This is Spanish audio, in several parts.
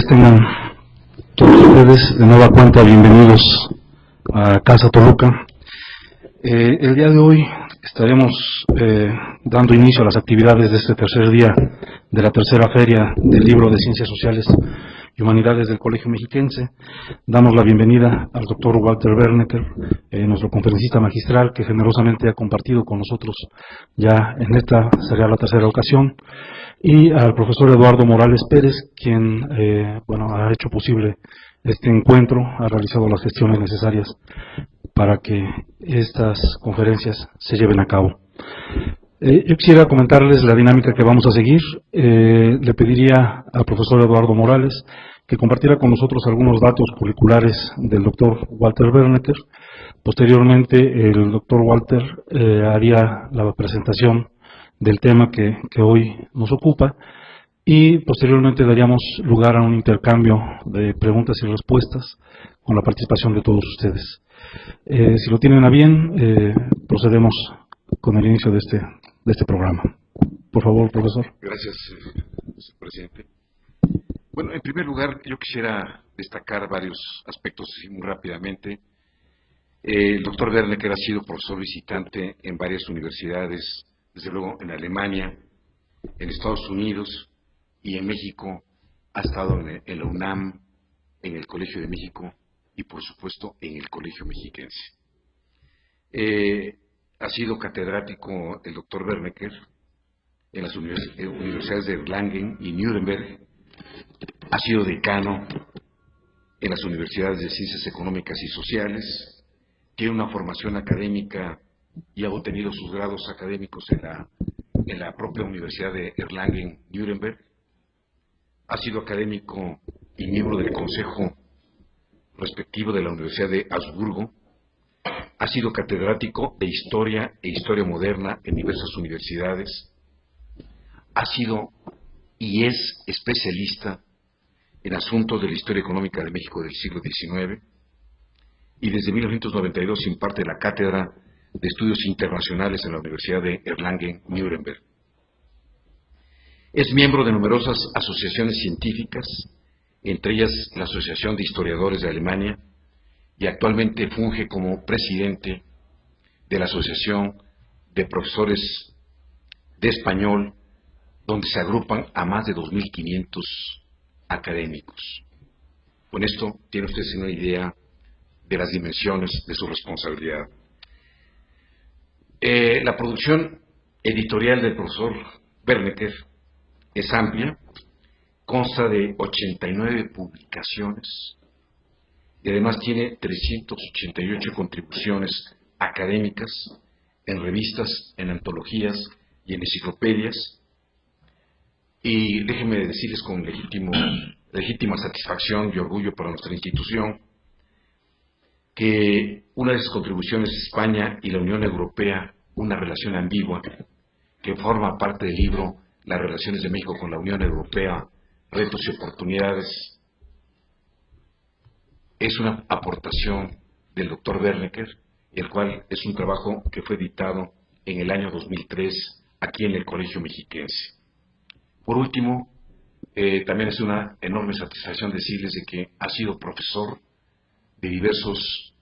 Tengan todos ustedes de nueva cuenta bienvenidos a Casa Toluca. El día de hoy estaremos dando inicio a las actividades de este tercer día de la tercera feria del libro de Ciencias Sociales y Humanidades del Colegio Mexiquense. Damos la bienvenida al doctor Walter Bernecker, nuestro conferencista magistral, que generosamente ha compartido con nosotros ya en esta sería la tercera ocasión, y al profesor Eduardo Morales Pérez, quien ha hecho posible este encuentro, ha realizado las gestiones necesarias para que estas conferencias se lleven a cabo. Yo quisiera comentarles la dinámica que vamos a seguir. Le pediría al profesor Eduardo Morales que compartiera con nosotros algunos datos curriculares del doctor Walter Bernecker. Posteriormente, el doctor Walter haría la presentación del tema que hoy nos ocupa, y posteriormente daríamos lugar a un intercambio de preguntas y respuestas con la participación de todos ustedes. Si lo tienen a bien, procedemos con el inicio de este programa. Por favor, profesor. Gracias, señor presidente. Bueno, en primer lugar, yo quisiera destacar varios aspectos muy rápidamente. El doctor Bernecker ha sido profesor visitante en varias universidades, desde luego en Alemania, en Estados Unidos y en México. Ha estado en la UNAM, en el Colegio de México y, por supuesto, en el Colegio Mexiquense. Ha sido catedrático el doctor Bernecker en las universidades de Erlangen y Nuremberg. Ha sido decano en las universidades de Ciencias Económicas y Sociales. Tiene una formación académica y ha obtenido sus grados académicos en la propia Universidad de Erlangen-Nuremberg. Ha sido académico y miembro del consejo respectivo de la Universidad de Augsburgo. Ha sido catedrático de Historia e Historia Moderna en diversas universidades. Ha sido y es especialista en asuntos de la historia económica de México del siglo XIX, y desde 1992 imparte la cátedra de Estudios Internacionales en la Universidad de Erlangen-Nuremberg. Es miembro de numerosas asociaciones científicas, entre ellas la Asociación de Historiadores de Alemania, y actualmente funge como presidente de la Asociación de Profesores de Español, donde se agrupan a más de 2.500 académicos. Con esto tiene usted una idea de las dimensiones de su responsabilidad. La producción editorial del profesor Bernecker es amplia, consta de 89 publicaciones y además tiene 388 contribuciones académicas en revistas, en antologías y en enciclopedias. Y déjenme decirles con legítima satisfacción y orgullo para nuestra institución que una de esas contribuciones es España y la Unión Europea, una relación ambigua, que forma parte del libro Las relaciones de México con la Unión Europea, retos y oportunidades. Es una aportación del doctor Bernecker, el cual es un trabajo que fue editado en el año 2003 aquí en el Colegio Mexiquense. Por último, también es una enorme satisfacción decirles de que ha sido profesor de diversos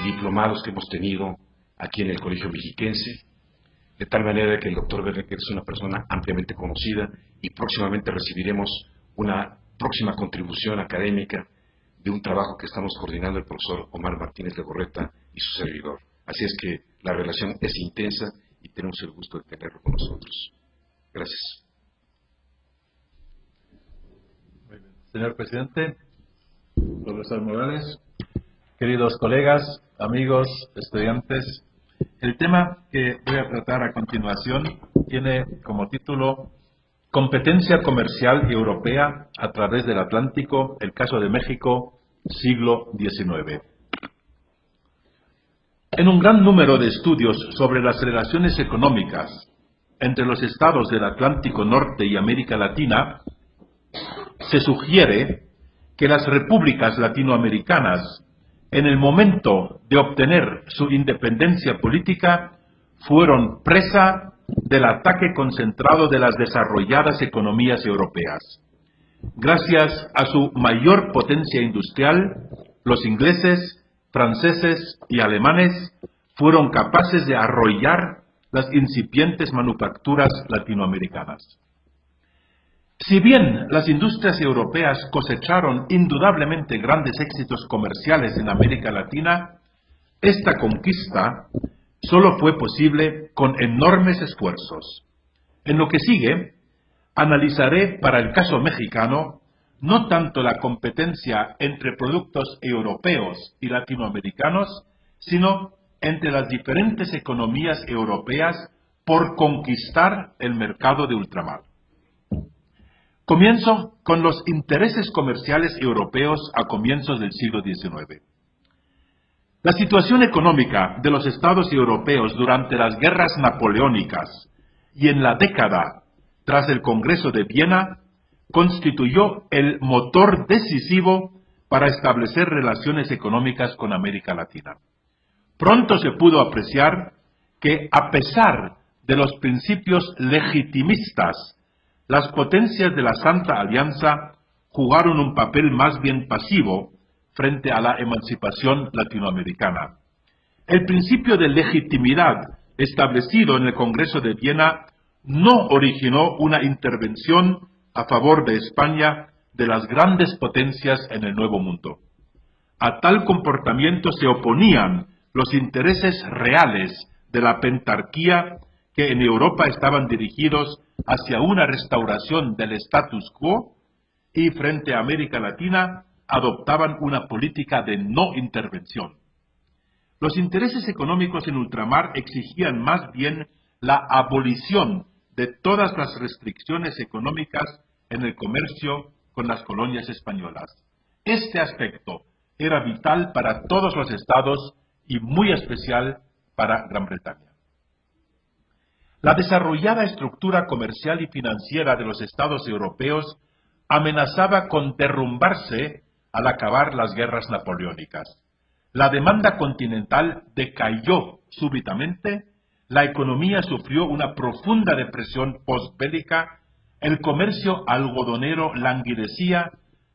diplomados que hemos tenido aquí en el Colegio Mexiquense, de tal manera que el doctor Bernecker es una persona ampliamente conocida y próximamente recibiremos una próxima contribución académica de un trabajo que estamos coordinando el profesor Omar Martínez Legorreta y su servidor. Así es que la relación es intensa y tenemos el gusto de tenerlo con nosotros. Gracias. Muy bien. Señor presidente, profesor Morales, queridos colegas, amigos, estudiantes, el tema que voy a tratar a continuación tiene como título Competencia comercial europea a través del Atlántico, el caso de México, siglo XIX. En un gran número de estudios sobre las relaciones económicas entre los estados del Atlántico Norte y América Latina, se sugiere que las repúblicas latinoamericanas, en el momento de obtener su independencia política, fueron presa del ataque concentrado de las desarrolladas economías europeas. Gracias a su mayor potencia industrial, los ingleses, franceses y alemanes fueron capaces de arrollar las incipientes manufacturas latinoamericanas. Si bien las industrias europeas cosecharon indudablemente grandes éxitos comerciales en América Latina, esta conquista solo fue posible con enormes esfuerzos. En lo que sigue, analizaré para el caso mexicano no tanto la competencia entre productos europeos y latinoamericanos, sino entre las diferentes economías europeas por conquistar el mercado de ultramar. Comienzo con los intereses comerciales europeos a comienzos del siglo XIX. La situación económica de los estados europeos durante las guerras napoleónicas y en la década tras el Congreso de Viena constituyó el motor decisivo para establecer relaciones económicas con América Latina. Pronto se pudo apreciar que, a pesar de los principios legitimistas, las potencias de la Santa Alianza jugaron un papel más bien pasivo frente a la emancipación latinoamericana. El principio de legitimidad establecido en el Congreso de Viena no originó una intervención a favor de España de las grandes potencias en el Nuevo Mundo. A tal comportamiento se oponían los intereses reales de la pentarquía que en Europa estaban dirigidos hacia una restauración del status quo y frente a América Latina adoptaban una política de no intervención. Los intereses económicos en ultramar exigían más bien la abolición de todas las restricciones económicas en el comercio con las colonias españolas. Este aspecto era vital para todos los estados y muy especial para Gran Bretaña. La desarrollada estructura comercial y financiera de los estados europeos amenazaba con derrumbarse al acabar las guerras napoleónicas. La demanda continental decayó súbitamente, la economía sufrió una profunda depresión postbélica, el comercio algodonero languidecía,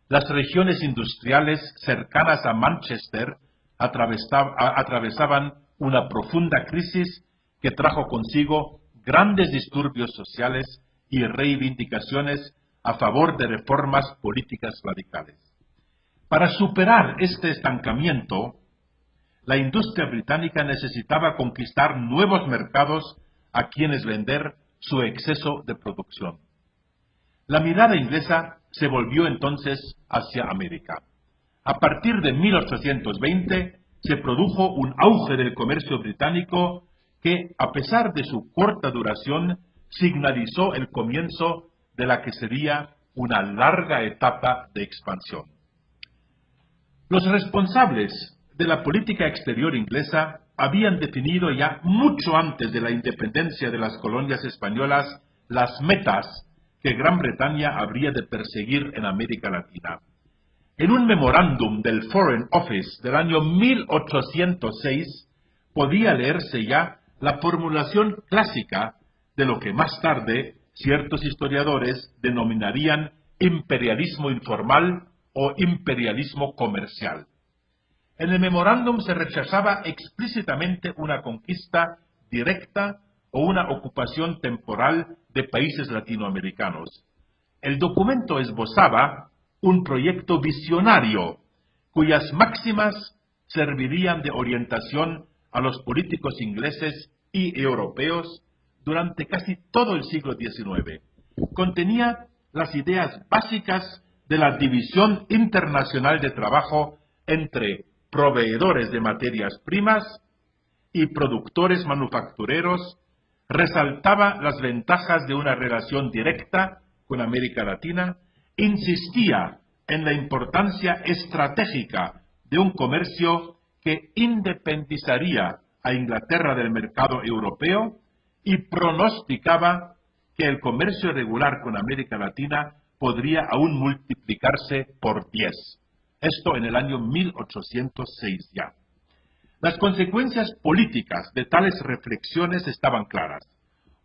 las regiones industriales cercanas a Manchester atravesaban una profunda crisis que trajo consigo grandes disturbios sociales y reivindicaciones a favor de reformas políticas radicales. Para superar este estancamiento, la industria británica necesitaba conquistar nuevos mercados a quienes vender su exceso de producción. La mirada inglesa se volvió entonces hacia América. A partir de 1820 se produjo un auge del comercio británico que, a pesar de su corta duración, signalizó el comienzo de la que sería una larga etapa de expansión. Los responsables de la política exterior inglesa habían definido ya mucho antes de la independencia de las colonias españolas las metas que Gran Bretaña habría de perseguir en América Latina. En un memorándum del Foreign Office del año 1806 podía leerse ya la formulación clásica de lo que más tarde ciertos historiadores denominarían imperialismo informal o imperialismo comercial. En el memorándum se rechazaba explícitamente una conquista directa o una ocupación temporal de países latinoamericanos. El documento esbozaba un proyecto visionario cuyas máximas servirían de orientación a los políticos ingleses y europeos durante casi todo el siglo XIX. Contenía las ideas básicas de la división internacional de trabajo entre proveedores de materias primas y productores manufactureros, resaltaba las ventajas de una relación directa con América Latina, insistía en la importancia estratégica de un comercio que independizaría a Inglaterra del mercado europeo y pronosticaba que el comercio regular con América Latina podría aún multiplicarse por 10. Esto en el año 1806 ya. Las consecuencias políticas de tales reflexiones estaban claras.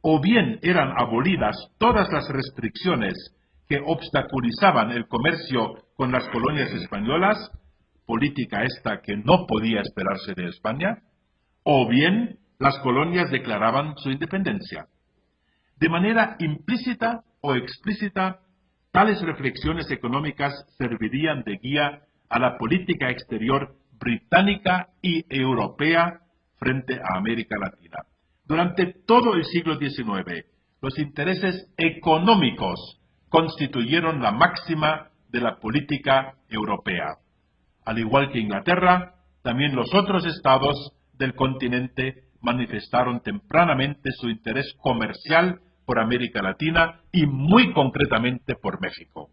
O bien eran abolidas todas las restricciones que obstaculizaban el comercio con las colonias españolas, política esta que no podía esperarse de España, o bien las colonias declaraban su independencia. De manera implícita o explícita, tales reflexiones económicas servirían de guía a la política exterior británica y europea frente a América Latina. Durante todo el siglo XIX, los intereses económicos constituyeron la máxima de la política europea. Al igual que Inglaterra, también los otros estados del continente manifestaron tempranamente su interés comercial por América Latina y muy concretamente por México.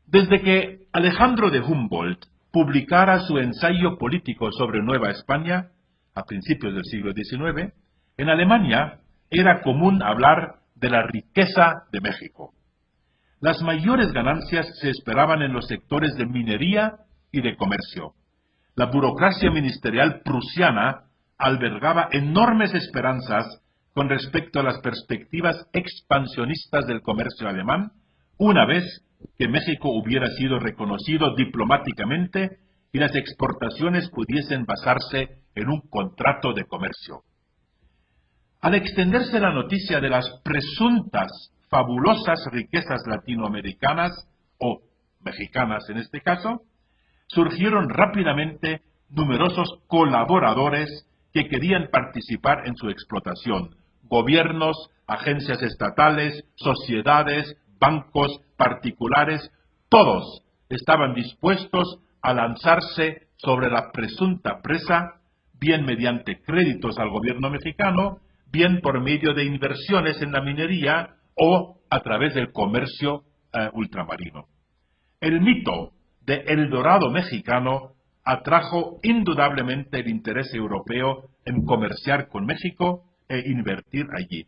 Desde que Alejandro de Humboldt publicara su ensayo político sobre Nueva España, a principios del siglo XIX, en Alemania era común hablar de la riqueza de México. Las mayores ganancias se esperaban en los sectores de minería y de comercio. La burocracia ministerial prusiana albergaba enormes esperanzas con respecto a las perspectivas expansionistas del comercio alemán, una vez que México hubiera sido reconocido diplomáticamente y las exportaciones pudiesen basarse en un contrato de comercio. Al extenderse la noticia de las presuntas fabulosas riquezas latinoamericanas, o mexicanas en este caso, surgieron rápidamente numerosos colaboradores que querían participar en su explotación: gobiernos, agencias estatales, sociedades, bancos, particulares, todos estaban dispuestos a lanzarse sobre la presunta presa, bien mediante créditos al gobierno mexicano, bien por medio de inversiones en la minería o a través del comercio ultramarino. El mito de El Dorado mexicano atrajo indudablemente el interés europeo en comerciar con México e invertir allí.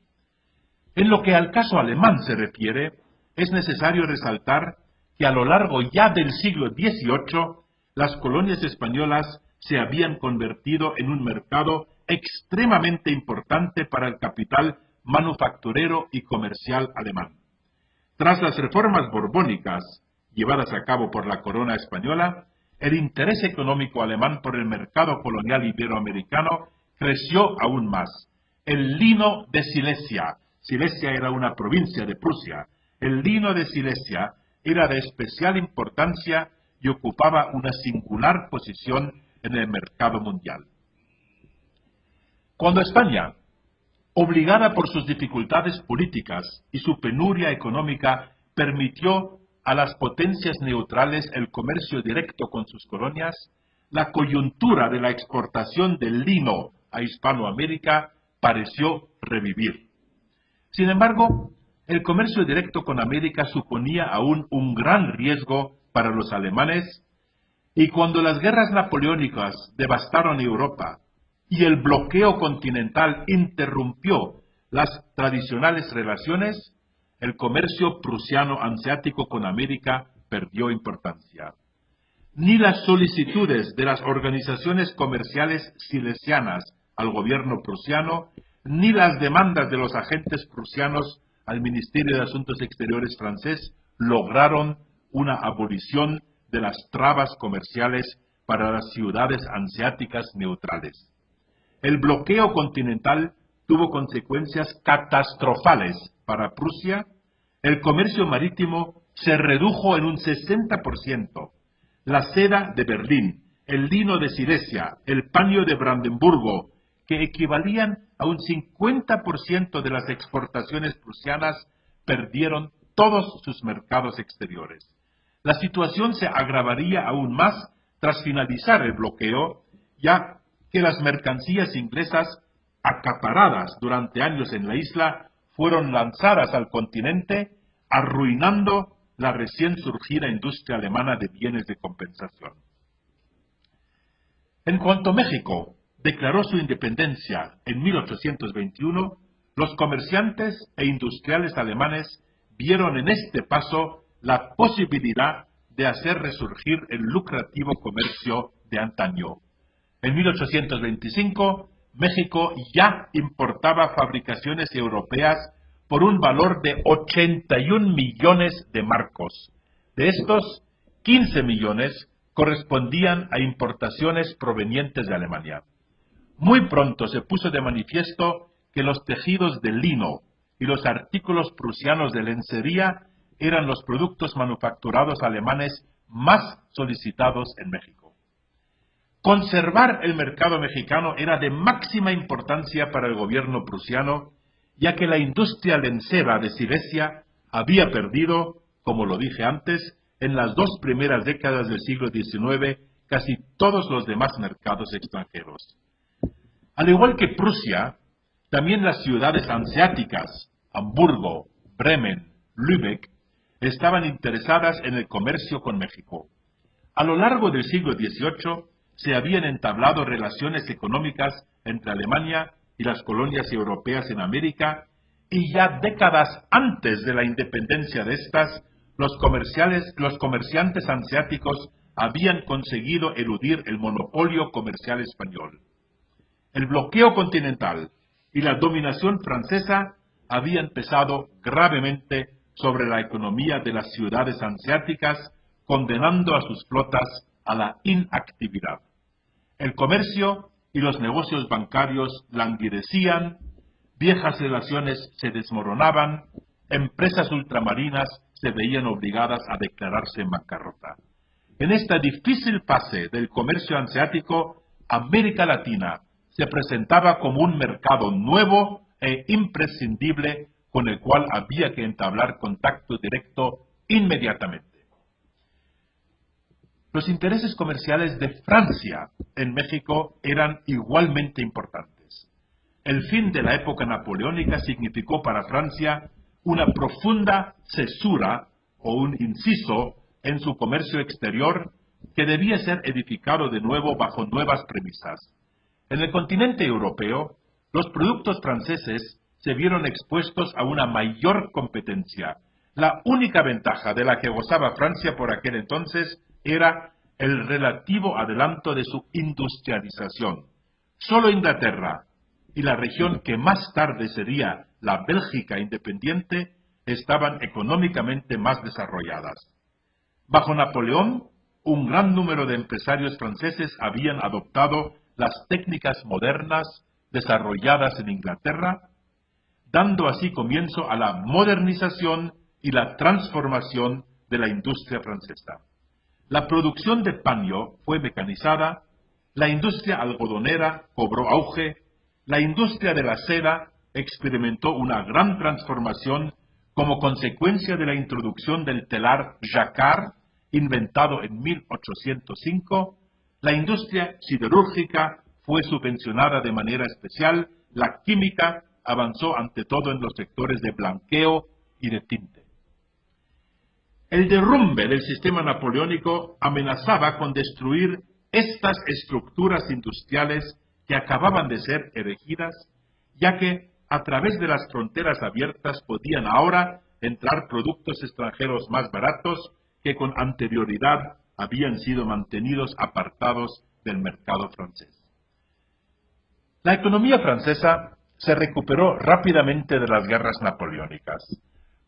En lo que al caso alemán se refiere, es necesario resaltar que a lo largo ya del siglo XVIII, las colonias españolas se habían convertido en un mercado extremadamente importante para el capital manufacturero y comercial alemán. Tras las reformas borbónicas llevadas a cabo por la corona española, el interés económico alemán por el mercado colonial iberoamericano creció aún más. El lino de Silesia, Silesia era una provincia de Prusia, el lino de Silesia era de especial importancia y ocupaba una singular posición en el mercado mundial. Cuando España, obligada por sus dificultades políticas y su penuria económica, permitió a las potencias neutrales el comercio directo con sus colonias, la coyuntura de la exportación del lino a Hispanoamérica pareció revivir. Sin embargo, el comercio directo con América suponía aún un gran riesgo para los alemanes, y cuando las guerras napoleónicas devastaron Europa y el bloqueo continental interrumpió las tradicionales relaciones, el comercio prusiano-hanseático con América perdió importancia. Ni las solicitudes de las organizaciones comerciales silesianas al gobierno prusiano, ni las demandas de los agentes prusianos al Ministerio de Asuntos Exteriores francés lograron una abolición de las trabas comerciales para las ciudades hanseáticas neutrales. El bloqueo continental tuvo consecuencias catastrofales para Prusia. El comercio marítimo se redujo en un 60%. La seda de Berlín, el lino de Silesia, el paño de Brandenburgo, que equivalían a un 50% de las exportaciones prusianas, perdieron todos sus mercados exteriores. La situación se agravaría aún más tras finalizar el bloqueo, ya que las mercancías inglesas, acaparadas durante años en la isla, fueron lanzadas al continente, arruinando la recién surgida industria alemana de bienes de compensación. En cuanto México declaró su independencia en 1821, los comerciantes e industriales alemanes vieron en este paso la posibilidad de hacer resurgir el lucrativo comercio de antaño. En 1825, México ya importaba fabricaciones europeas por un valor de 81 millones de marcos. De estos, 15 millones correspondían a importaciones provenientes de Alemania. Muy pronto se puso de manifiesto que los tejidos de lino y los artículos prusianos de lencería eran los productos manufacturados alemanes más solicitados en México. Conservar el mercado mexicano era de máxima importancia para el gobierno prusiano, ya que la industria lencera de Silesia había perdido, como lo dije antes, en las 2 primeras décadas del siglo XIX casi todos los demás mercados extranjeros. Al igual que Prusia, también las ciudades hanseáticas, Hamburgo, Bremen, Lübeck, estaban interesadas en el comercio con México. A lo largo del siglo XVIII se habían entablado relaciones económicas entre Alemania y las colonias europeas en América, y ya décadas antes de la independencia de estas, los comerciantes hanseáticos habían conseguido eludir el monopolio comercial español. El bloqueo continental y la dominación francesa habían pesado gravemente sobre la economía de las ciudades hanseáticas, condenando a sus flotas a la inactividad. El comercio y los negocios bancarios languidecían, viejas relaciones se desmoronaban, empresas ultramarinas se veían obligadas a declararse en bancarrota. En esta difícil fase del comercio hanseático, América Latina se presentaba como un mercado nuevo e imprescindible con el cual había que entablar contacto directo inmediatamente. Los intereses comerciales de Francia en México eran igualmente importantes. El fin de la época napoleónica significó para Francia una profunda cesura o un inciso en su comercio exterior que debía ser edificado de nuevo bajo nuevas premisas. En el continente europeo, los productos franceses se vieron expuestos a una mayor competencia. La única ventaja de la que gozaba Francia por aquel entonces era el relativo adelanto de su industrialización. Solo Inglaterra y la región que más tarde sería la Bélgica independiente estaban económicamente más desarrolladas. Bajo Napoleón, un gran número de empresarios franceses habían adoptado las técnicas modernas desarrolladas en Inglaterra, dando así comienzo a la modernización y la transformación de la industria francesa. La producción de paño fue mecanizada, la industria algodonera cobró auge, la industria de la seda experimentó una gran transformación como consecuencia de la introducción del telar jacquard, inventado en 1805, la industria siderúrgica fue subvencionada de manera especial, la química avanzó ante todo en los sectores de blanqueo y de tinte. El derrumbe del sistema napoleónico amenazaba con destruir estas estructuras industriales que acababan de ser erigidas, ya que a través de las fronteras abiertas podían ahora entrar productos extranjeros más baratos que con anterioridad habían sido mantenidos apartados del mercado francés. La economía francesa se recuperó rápidamente de las guerras napoleónicas.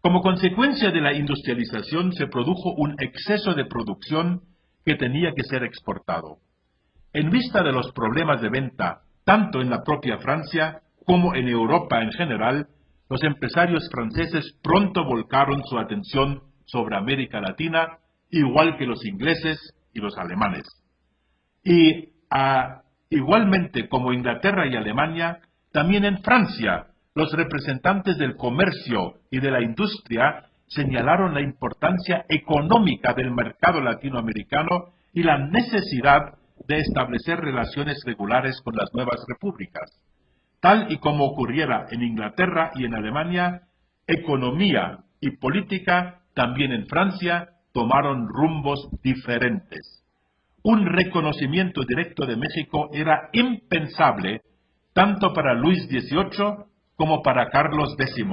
Como consecuencia de la industrialización se produjo un exceso de producción que tenía que ser exportado. En vista de los problemas de venta, tanto en la propia Francia como en Europa en general, los empresarios franceses pronto volcaron su atención sobre América Latina, igual que los ingleses y los alemanes. Igualmente como Inglaterra y Alemania, también en Francia, los representantes del comercio y de la industria señalaron la importancia económica del mercado latinoamericano y la necesidad de establecer relaciones regulares con las nuevas repúblicas. Tal y como ocurriera en Inglaterra y en Alemania, economía y política también en Francia tomaron rumbos diferentes. Un reconocimiento directo de México era impensable tanto para Luis XVIII como para Carlos X,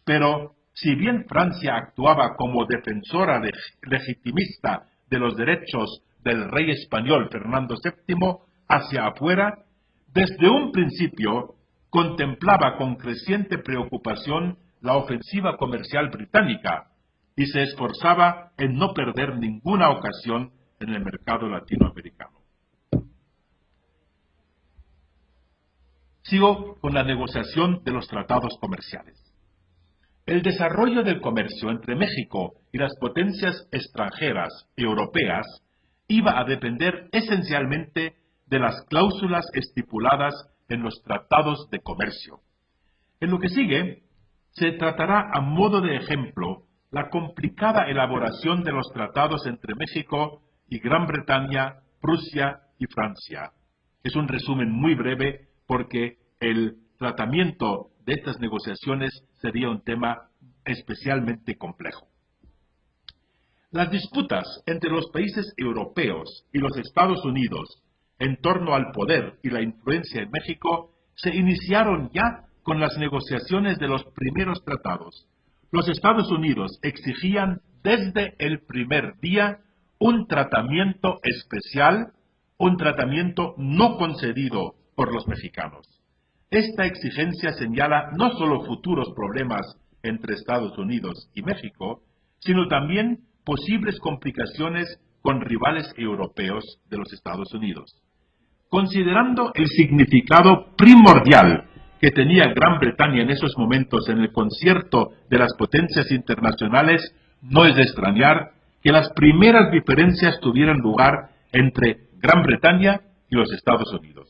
pero si bien Francia actuaba como defensora legitimista de los derechos del rey español Fernando VII hacia afuera, desde un principio contemplaba con creciente preocupación la ofensiva comercial británica y se esforzaba en no perder ninguna ocasión en el mercado latinoamericano. Sigo con la negociación de los tratados comerciales. El desarrollo del comercio entre México y las potencias extranjeras europeas iba a depender esencialmente de las cláusulas estipuladas en los tratados de comercio. En lo que sigue, se tratará a modo de ejemplo la complicada elaboración de los tratados entre México y Gran Bretaña, Prusia y Francia. Es un resumen muy breve porque el tratamiento de estas negociaciones sería un tema especialmente complejo. Las disputas entre los países europeos y los Estados Unidos en torno al poder y la influencia en México se iniciaron ya con las negociaciones de los primeros tratados. Los Estados Unidos exigían desde el primer día un tratamiento especial, un tratamiento no concedido por los mexicanos. Esta exigencia señala no solo futuros problemas entre Estados Unidos y México, sino también posibles complicaciones con rivales europeos de los Estados Unidos. Considerando el significado primordial que tenía Gran Bretaña en esos momentos en el concierto de las potencias internacionales, no es de extrañar que las primeras diferencias tuvieran lugar entre Gran Bretaña y los Estados Unidos.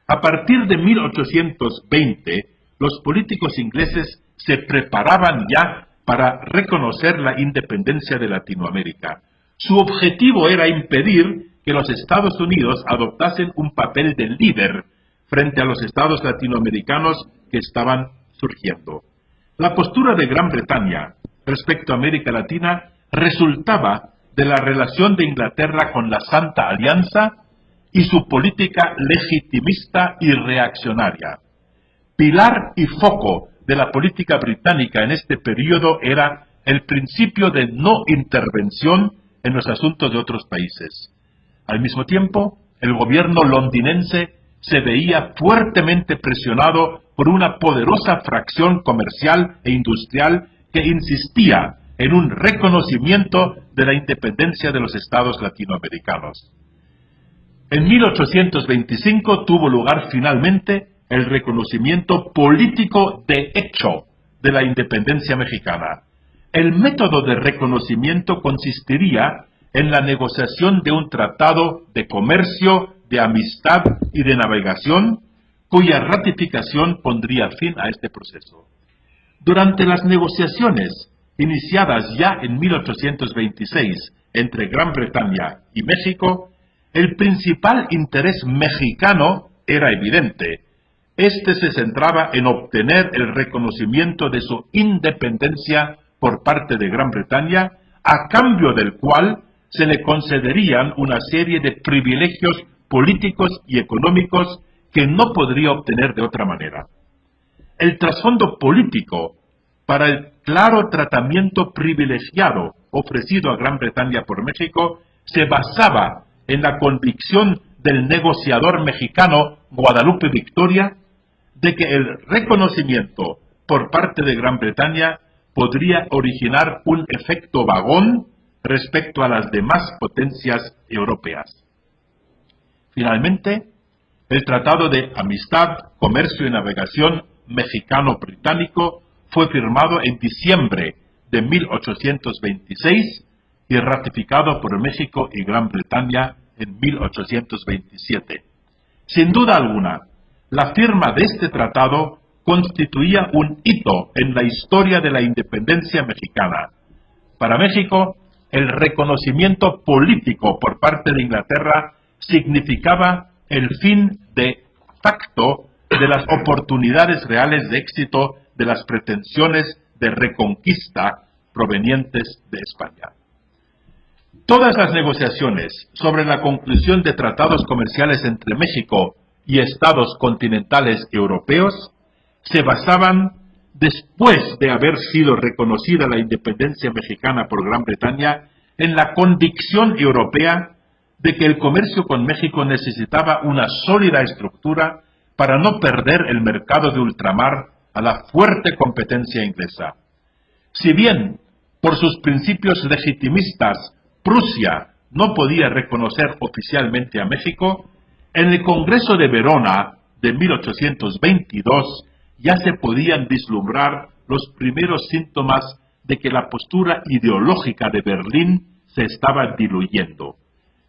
A partir de 1820, los políticos ingleses se preparaban ya para reconocer la independencia de Latinoamérica. Su objetivo era impedir que los Estados Unidos adoptasen un papel de líder frente a los estados latinoamericanos que estaban surgiendo. La postura de Gran Bretaña respecto a América Latina resultaba de la relación de Inglaterra con la Santa Alianza y su política legitimista y reaccionaria. Pilar y foco de la política británica en este periodo era el principio de no intervención en los asuntos de otros países. Al mismo tiempo, el gobierno londinense se veía fuertemente presionado por una poderosa fracción comercial e industrial que insistía en un reconocimiento de la independencia de los estados latinoamericanos. En 1825 tuvo lugar finalmente el reconocimiento político de hecho de la independencia mexicana. El método de reconocimiento consistiría en la negociación de un tratado de comercio, de amistad y de navegación, cuya ratificación pondría fin a este proceso. Durante las negociaciones iniciadas ya en 1826 entre Gran Bretaña y México, el principal interés mexicano era evidente. Este se centraba en obtener el reconocimiento de su independencia por parte de Gran Bretaña, a cambio del cual se le concederían una serie de privilegios políticos y económicos que no podría obtener de otra manera. El trasfondo político para el claro tratamiento privilegiado ofrecido a Gran Bretaña por México se basaba en la convicción del negociador mexicano Guadalupe Victoria de que el reconocimiento por parte de Gran Bretaña podría originar un efecto vagón respecto a las demás potencias europeas. Finalmente, el Tratado de Amistad, Comercio y Navegación mexicano-británico fue firmado en diciembre de 1826 y ratificado por México y Gran Bretaña en 1827. Sin duda alguna, la firma de este tratado constituía un hito en la historia de la independencia mexicana. Para México, el reconocimiento político por parte de Inglaterra significaba el fin de facto de las oportunidades reales de éxito de las pretensiones de reconquista provenientes de España. Todas las negociaciones sobre la conclusión de tratados comerciales entre México y estados continentales europeos se basaban, después de haber sido reconocida la independencia mexicana por Gran Bretaña, en la convicción europea de que el comercio con México necesitaba una sólida estructura para no perder el mercado de ultramar a la fuerte competencia inglesa. Si bien, por sus principios legitimistas, Prusia no podía reconocer oficialmente a México, en el Congreso de Verona de 1822 ya se podían vislumbrar los primeros síntomas de que la postura ideológica de Berlín se estaba diluyendo.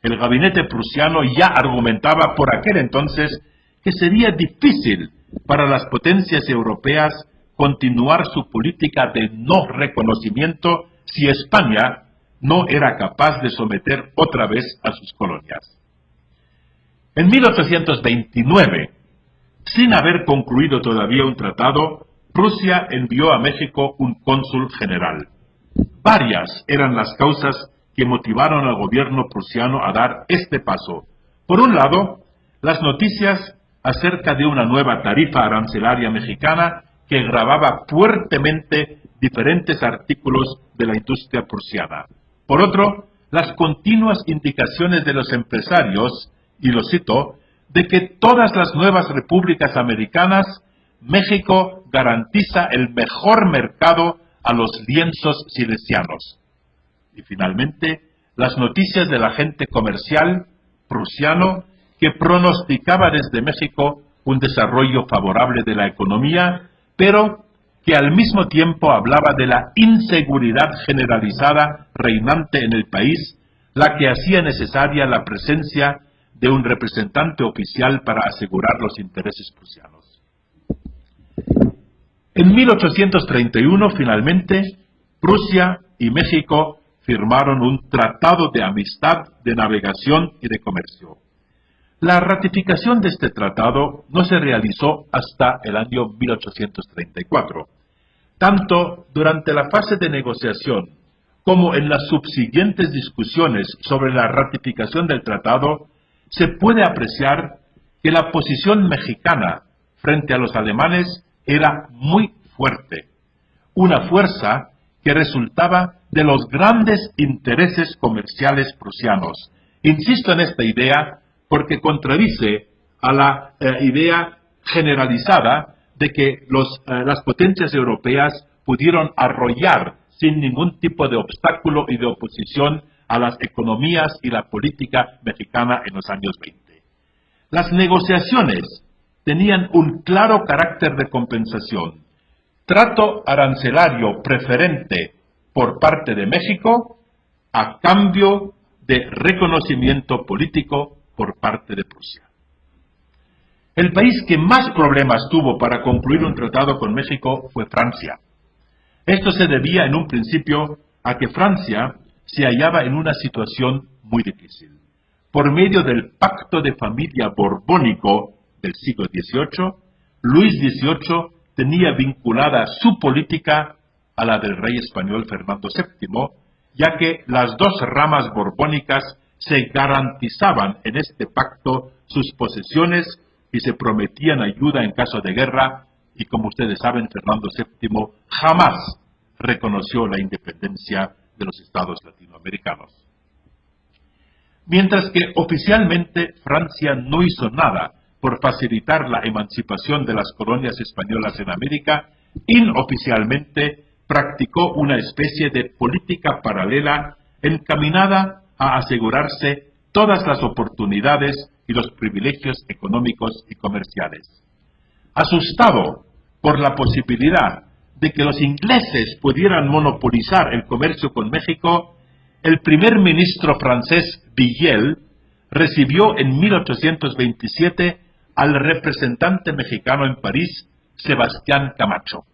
El gabinete prusiano ya argumentaba por aquel entonces que sería difícil para las potencias europeas continuar su política de no reconocimiento si España no era capaz de someter otra vez a sus colonias. En 1829, sin haber concluido todavía un tratado, Prusia envió a México un cónsul general. Varias eran las causas que motivaron al gobierno prusiano a dar este paso. Por un lado, las noticias acerca de una nueva tarifa arancelaria mexicana que gravaba fuertemente diferentes artículos de la industria prusiana. Por otro, las continuas indicaciones de los empresarios, y lo cito, de que todas las nuevas repúblicas americanas, México garantiza el mejor mercado a los lienzos silesianos. Y finalmente, las noticias del agente comercial prusiano que pronosticaba desde México un desarrollo favorable de la economía, pero que al mismo tiempo hablaba de la inseguridad generalizada reinante en el país, la que hacía necesaria la presencia de un representante oficial para asegurar los intereses prusianos. En 1831, finalmente, Prusia y México firmaron un tratado de amistad, de navegación y de comercio. La ratificación de este tratado no se realizó hasta el año 1834. Tanto durante la fase de negociación como en las subsiguientes discusiones sobre la ratificación del tratado, se puede apreciar que la posición mexicana frente a los alemanes era muy fuerte, una fuerza que resultaba de los grandes intereses comerciales prusianos. Insisto en esta idea porque contradice a la idea generalizada de que las potencias europeas pudieron arrollar sin ningún tipo de obstáculo y de oposición a las economías y la política mexicana en los años 20. Las negociaciones tenían un claro carácter de compensación. Trato arancelario preferente por parte de México a cambio de reconocimiento político por parte de Prusia. El país que más problemas tuvo para concluir un tratado con México fue Francia. Esto se debía en un principio a que Francia se hallaba en una situación muy difícil. Por medio del pacto de familia borbónico del siglo XVIII, Luis XVIII tenía vinculada su política a la del rey español Fernando VII, ya que las dos ramas borbónicas se garantizaban en este pacto sus posesiones y se prometían ayuda en caso de guerra, y como ustedes saben, Fernando VII jamás reconoció la independencia de los estados latinoamericanos. Mientras que oficialmente Francia no hizo nada por facilitar la emancipación de las colonias españolas en América, inoficialmente practicó una especie de política paralela encaminada a asegurarse todas las oportunidades y los privilegios económicos y comerciales. Asustado por la posibilidad de que los ingleses pudieran monopolizar el comercio con México, el primer ministro francés Villèle recibió en 1827 al representante mexicano en París, Sebastián Camacho.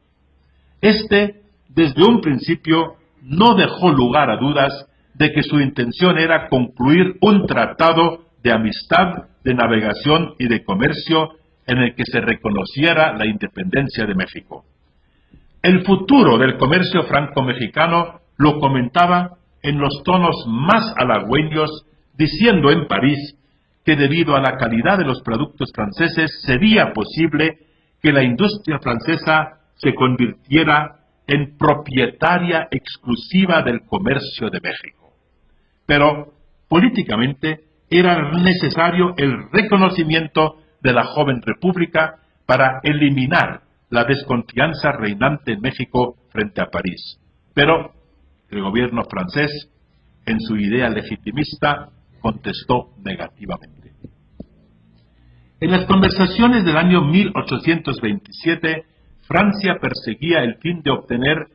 Este, desde un principio, no dejó lugar a dudas de que su intención era concluir un tratado de amistad, de navegación y de comercio en el que se reconociera la independencia de México. El futuro del comercio franco-mexicano lo comentaba en los tonos más halagüeños, diciendo en París que debido a la calidad de los productos franceses sería posible que la industria francesa se convirtiera en propietaria exclusiva del comercio de México. Pero políticamente era necesario el reconocimiento de la joven república para eliminar la desconfianza reinante en México frente a París. Pero el gobierno francés, en su idea legitimista, contestó negativamente. En las conversaciones del año 1827, Francia perseguía el fin de obtener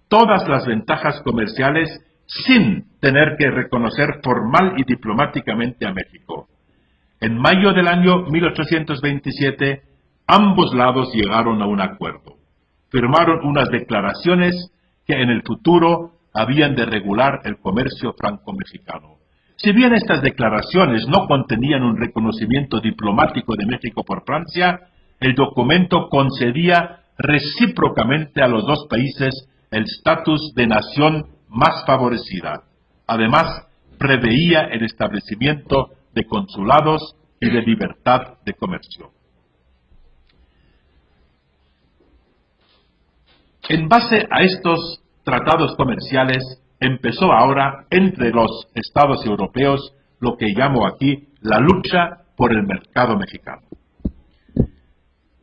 todas las ventajas comerciales sin tener que reconocer formal y diplomáticamente a México. En mayo del año 1827, ambos lados llegaron a un acuerdo. Firmaron unas declaraciones que en el futuro habían de regular el comercio franco-mexicano. Si bien estas declaraciones no contenían un reconocimiento diplomático de México por Francia, el documento concedía recíprocamente a los dos países el estatus de nación más favorecida. Además, preveía el establecimiento de consulados y de libertad de comercio. En base a estos tratados comerciales, empezó ahora entre los estados europeos lo que llamo aquí la lucha por el mercado mexicano.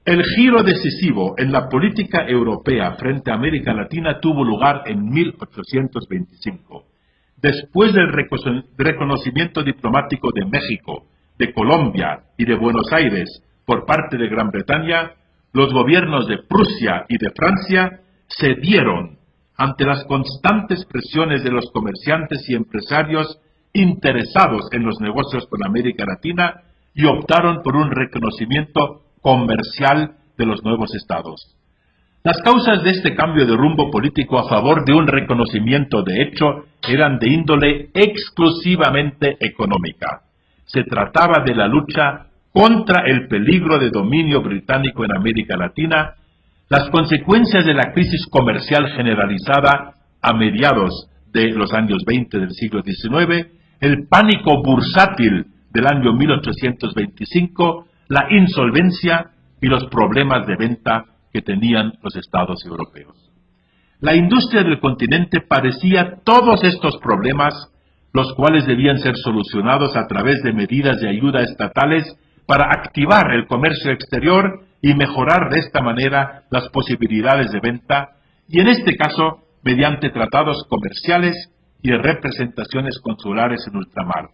El giro decisivo en la política europea frente a América Latina tuvo lugar en 1825. Después del reconocimiento diplomático de México, de Colombia y de Buenos Aires por parte de Gran Bretaña, los gobiernos de Prusia y de Francia cedieron ante las constantes presiones de los comerciantes y empresarios interesados en los negocios con América Latina y optaron por un reconocimiento comercial de los nuevos estados. Las causas de este cambio de rumbo político a favor de un reconocimiento de hecho eran de índole exclusivamente económica. Se trataba de la lucha contra el peligro de dominio británico en América Latina, las consecuencias de la crisis comercial generalizada a mediados de los años 20 del siglo XIX, el pánico bursátil del año 1825, la insolvencia y los problemas de venta que tenían los estados europeos. La industria del continente padecía todos estos problemas, los cuales debían ser solucionados a través de medidas de ayuda estatales para activar el comercio exterior y mejorar de esta manera las posibilidades de venta, y en este caso mediante tratados comerciales y representaciones consulares en ultramar.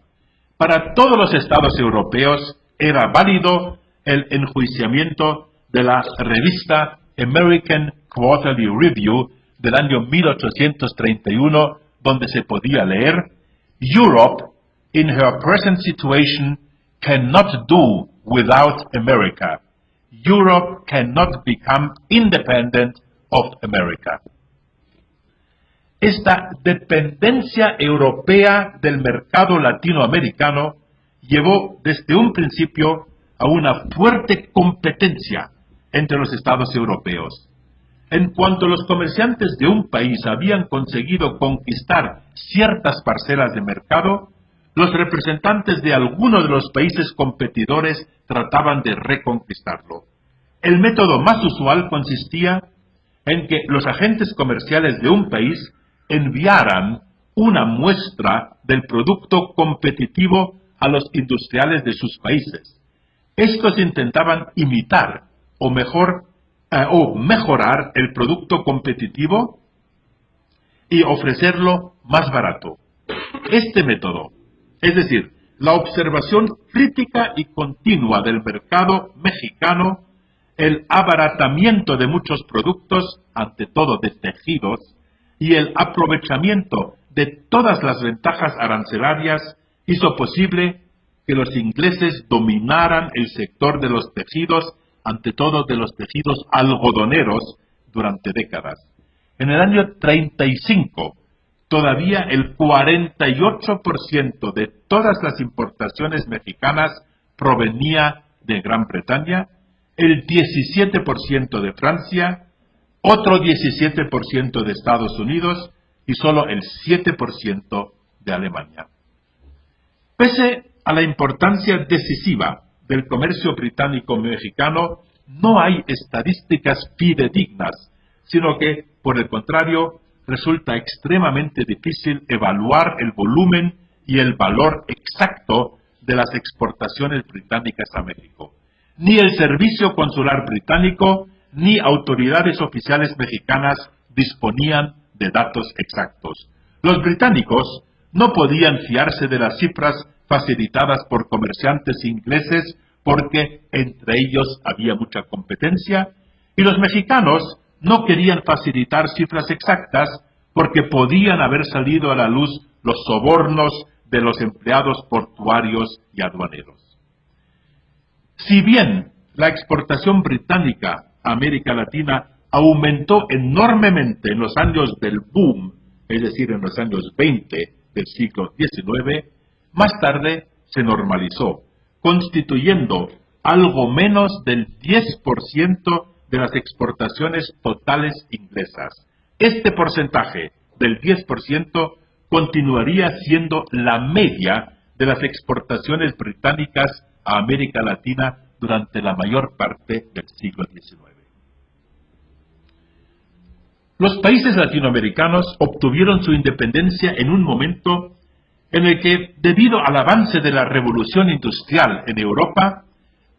Para todos los estados europeos era válido el enjuiciamiento de la revista American Quarterly Review del año 1831, donde se podía leer: Europe, in her present situation, cannot do without America. Europe cannot become independent of America. Esta dependencia europea del mercado latinoamericano llevó desde un principio a una fuerte competencia entre los estados europeos. En cuanto los comerciantes de un país habían conseguido conquistar ciertas parcelas de mercado, los representantes de algunos de los países competidores trataban de reconquistarlo. El método más usual consistía en que los agentes comerciales de un país enviaran una muestra del producto competitivo a los industriales de sus países. Estos intentaban imitar o mejorar el producto competitivo y ofrecerlo más barato. Este método, es decir, la observación crítica y continua del mercado mexicano, el abaratamiento de muchos productos, ante todo de tejidos, y el aprovechamiento de todas las ventajas arancelarias hizo posible que los ingleses dominaran el sector de los tejidos, ante todo de los tejidos algodoneros, durante décadas. En el año 35, todavía el 48% de todas las importaciones mexicanas provenía de Gran Bretaña, el 17% de Francia, otro 17% de Estados Unidos y solo el 7% de Alemania. Pese a la importancia decisiva del comercio británico-mexicano, no hay estadísticas fidedignas, sino que, por el contrario, resulta extremadamente difícil evaluar el volumen y el valor exacto de las exportaciones británicas a México. Ni el Servicio Consular Británico ni autoridades oficiales mexicanas disponían de datos exactos. Los británicos no podían fiarse de las cifras facilitadas por comerciantes ingleses porque entre ellos había mucha competencia, y los mexicanos no querían facilitar cifras exactas porque podían haber salido a la luz los sobornos de los empleados portuarios y aduaneros. Si bien la exportación británica a América Latina aumentó enormemente en los años del boom, es decir, en los años 20 del siglo XIX, más tarde se normalizó, constituyendo algo menos del 10% de las exportaciones totales inglesas. Este porcentaje del 10% continuaría siendo la media de las exportaciones británicas a América Latina durante la mayor parte del siglo XIX. Los países latinoamericanos obtuvieron su independencia en un momento en el que, debido al avance de la revolución industrial en Europa,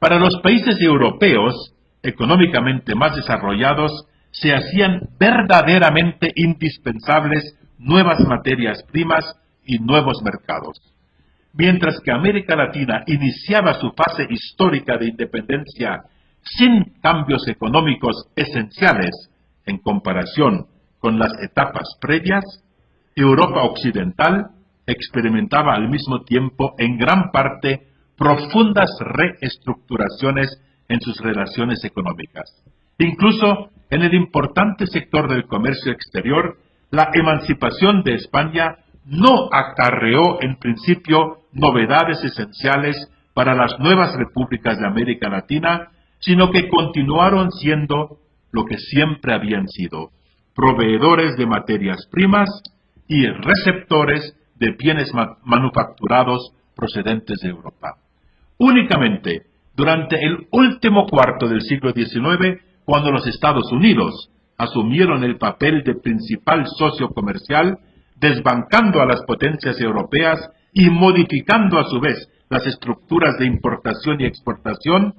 para los países europeos económicamente más desarrollados se hacían verdaderamente indispensables nuevas materias primas y nuevos mercados. Mientras que América Latina iniciaba su fase histórica de independencia sin cambios económicos esenciales en comparación con las etapas previas, Europa Occidental experimentaba al mismo tiempo en gran parte profundas reestructuraciones en sus relaciones económicas. Incluso en el importante sector del comercio exterior, la emancipación de España no acarreó en principio novedades esenciales para las nuevas repúblicas de América Latina, sino que continuaron siendo lo que siempre habían sido: proveedores de materias primas y receptores de bienes manufacturados procedentes de Europa. Únicamente durante el último cuarto del siglo XIX, cuando los Estados Unidos asumieron el papel de principal socio comercial, desbancando a las potencias europeas y modificando a su vez las estructuras de importación y exportación,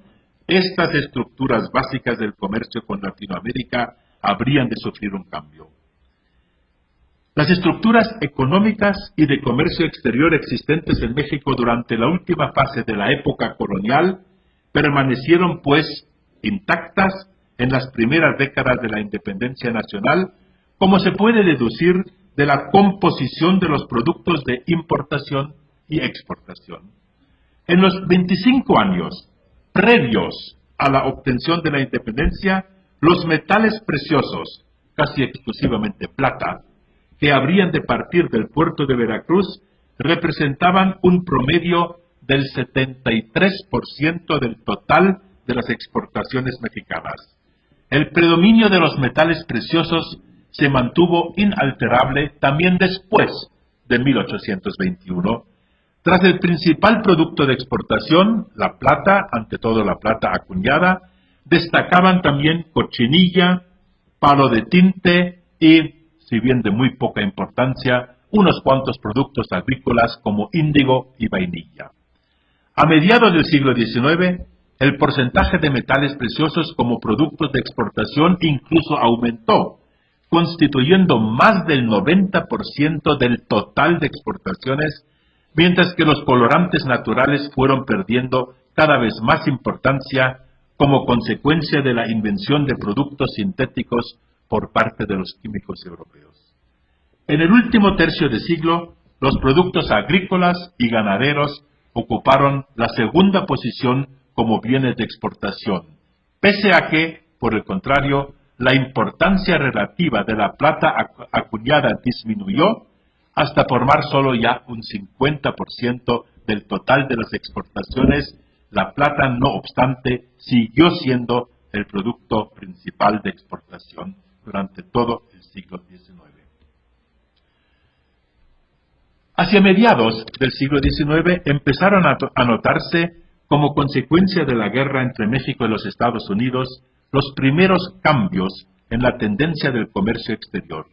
estas estructuras básicas del comercio con Latinoamérica habrían de sufrir un cambio. Las estructuras económicas y de comercio exterior existentes en México durante la última fase de la época colonial permanecieron, pues, intactas en las primeras décadas de la independencia nacional, como se puede deducir de la composición de los productos de importación y exportación. En los 25 años previos a la obtención de la independencia, los metales preciosos, casi exclusivamente plata, que habrían de partir del puerto de Veracruz, representaban un promedio del 73% del total de las exportaciones mexicanas. El predominio de los metales preciosos se mantuvo inalterable también después de 1821. Tras el principal producto de exportación, la plata, ante todo la plata acuñada, destacaban también cochinilla, palo de tinte y, si bien de muy poca importancia, unos cuantos productos agrícolas como índigo y vainilla. A mediados del siglo XIX, el porcentaje de metales preciosos como productos de exportación incluso aumentó, constituyendo más del 90% del total de exportaciones, mientras que los colorantes naturales fueron perdiendo cada vez más importancia como consecuencia de la invención de productos sintéticos por parte de los químicos europeos. En el último tercio de siglo, los productos agrícolas y ganaderos ocuparon la segunda posición como bienes de exportación, pese a que, por el contrario, la importancia relativa de la plata acuñada disminuyó hasta formar solo ya un 50% del total de las exportaciones. La plata, no obstante, siguió siendo el producto principal de exportación durante todo el siglo XIX. Hacia mediados del siglo XIX empezaron a notarse, como consecuencia de la guerra entre México y los Estados Unidos, los primeros cambios en la tendencia del comercio exterior.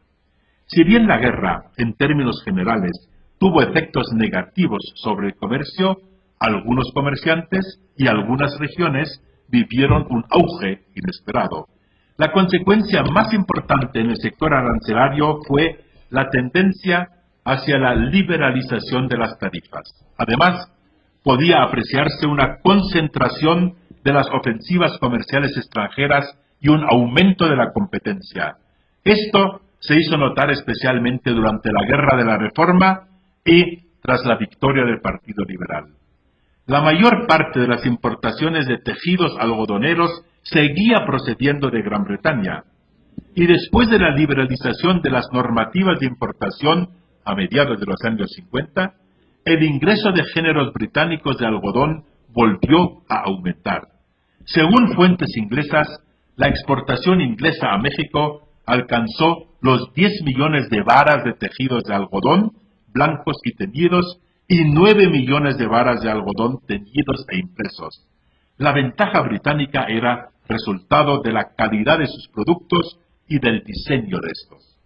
Si bien la guerra, en términos generales, tuvo efectos negativos sobre el comercio, algunos comerciantes y algunas regiones vivieron un auge inesperado, La consecuencia más importante en el sector arancelario fue la tendencia hacia la liberalización de las tarifas. Además, podía apreciarse una concentración de las ofensivas comerciales extranjeras y un aumento de la competencia. Esto se hizo notar especialmente durante la Guerra de la Reforma y tras la victoria del Partido Liberal. La mayor parte de las importaciones de tejidos algodoneros seguía procediendo de Gran Bretaña, y después de la liberalización de las normativas de importación a mediados de los años 50, el ingreso de géneros británicos de algodón volvió a aumentar. Según fuentes inglesas, la exportación inglesa a México alcanzó los 10 millones de varas de tejidos de algodón, blancos y teñidos, y 9 millones de varas de algodón teñidos e impresos. La ventaja británica era resultado de la calidad de sus productos y del diseño de estos.